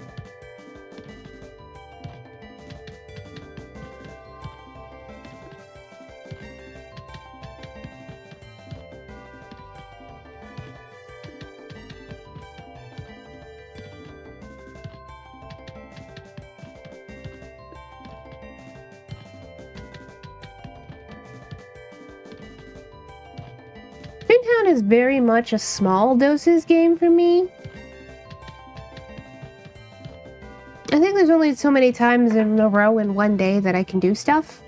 [SPEAKER 1] Toontown is very much a small doses game for me. I think there's only so many times in a row in one day that I can do stuff.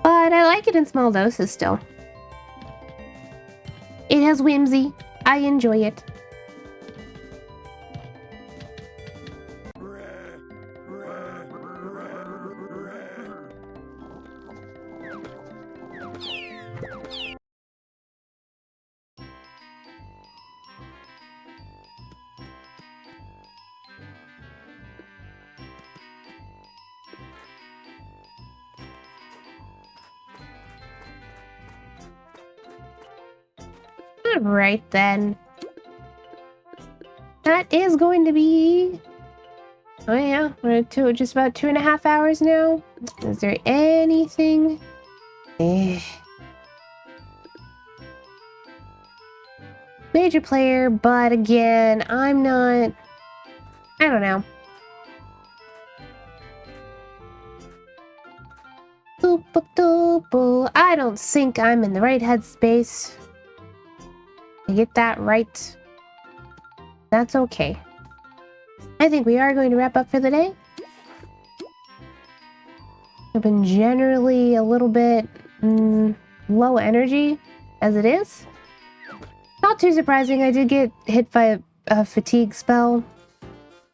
[SPEAKER 1] But I like it in small doses still. It has whimsy. I enjoy it. Alright then. That is going to be... Oh yeah, we're at just about 2.5 hours now. Is there anything... Major player, but again, I'm not... I don't know. I don't think I'm in the right headspace to get that right. That's okay. I think we are going to wrap up for the day. I've been generally a little bit low energy as it is. Not too surprising. I did get hit by a fatigue spell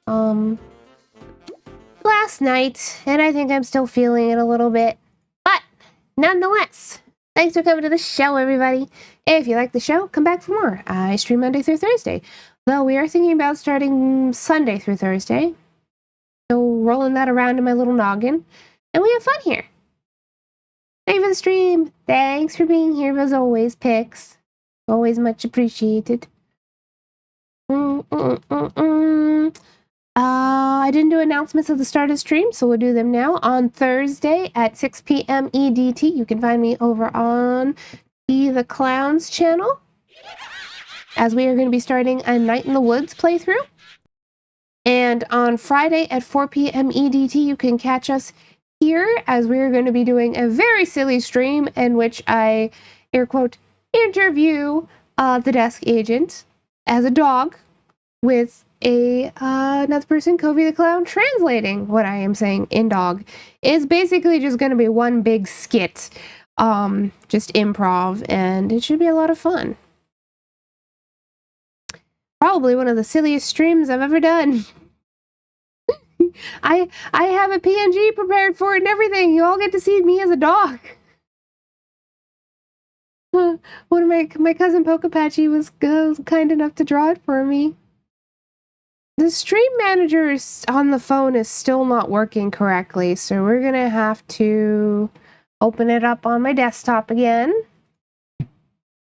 [SPEAKER 1] last night, and I think I'm still feeling it a little bit. But nonetheless, thanks for coming to the show, everybody. If you like the show, come back for more. I stream Monday through Thursday, though we are thinking about starting Sunday through Thursday. So rolling that around in my little noggin, and we have fun here. Thank you for the stream. Thanks for being here as always, Pix. Always much appreciated. I didn't do announcements at the start of the stream, so we'll do them now. On Thursday at 6 p.m. EDT, you can find me over on the Clowns channel, as we are going to be starting a Night in the Woods playthrough. And on Friday at 4 p.m. EDT, you can catch us here, as we're going to be doing a very silly stream in which I, air quote, interview the desk agent as a dog with another person, Kobe the Clown, translating what I am saying in dog. It's basically just going to be one big skit, just improv, and it should be a lot of fun. Probably one of the silliest streams I've ever done. I have a PNG prepared for it and everything. You all get to see me as a dog. One of my cousin Pokapatchy was kind enough to draw it for me. The stream manager on the phone is still not working correctly, so we're gonna have to open it up on my desktop again.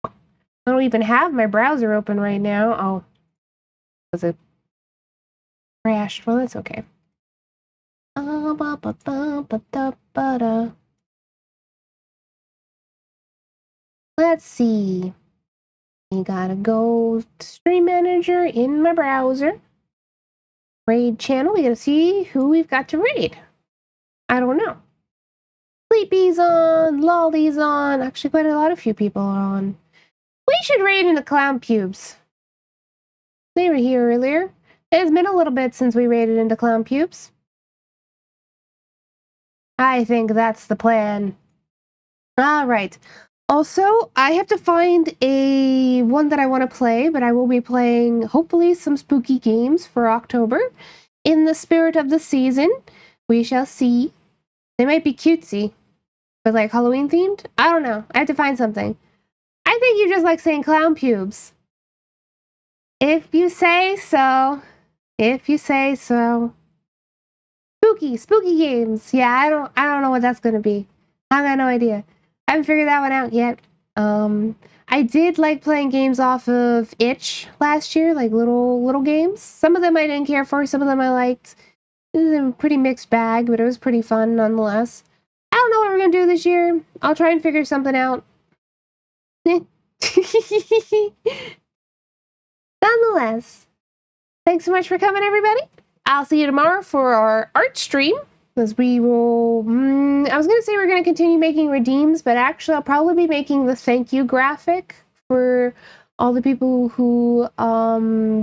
[SPEAKER 1] I don't even have my browser open right now. Oh, was it crashed? Well, that's okay. Let's see. You gotta go to Stream Manager in my browser. Raid channel. We gotta see who we've got to raid. I don't know. Sleepy's on. Lolly's on. Actually, quite a lot of few people are on. We should raid into Clown Pubes. They were here earlier. It's been a little bit since we raided into Clown Pubes. I think that's the plan. All right. Also, I have to find a one that I want to play, but I will be playing, hopefully, some spooky games for October. In the spirit of the season, we shall see. They might be cutesy, but like Halloween themed? I don't know. I have to find something. I think you just like saying Clown Pubes. If you say so. If you say so. Spooky games. Yeah, I don't know what that's gonna be. I got no idea. I haven't figured that one out yet. I did like playing games off of Itch last year, like little games. Some of them I didn't care for, some of them I liked. It was a pretty mixed bag, but it was pretty fun nonetheless. I don't know what we're gonna do this year. I'll try and figure something out. Nonetheless, thanks so much for coming, everybody. I'll see you tomorrow for our art stream. Because we will, I was going to say we're going to continue making redeems, but actually I'll probably be making the thank you graphic for all the people who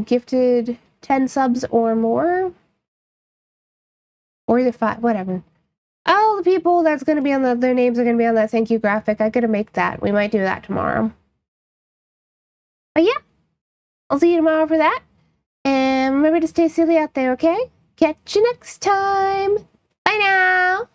[SPEAKER 1] gifted 10 subs or more. Or the 5, whatever. All the people that's going to be on their names are going to be on that thank you graphic. I got to make that. We might do that tomorrow. But yeah, I'll see you tomorrow for that. And remember to stay silly out there, okay? Catch you next time. Bye now!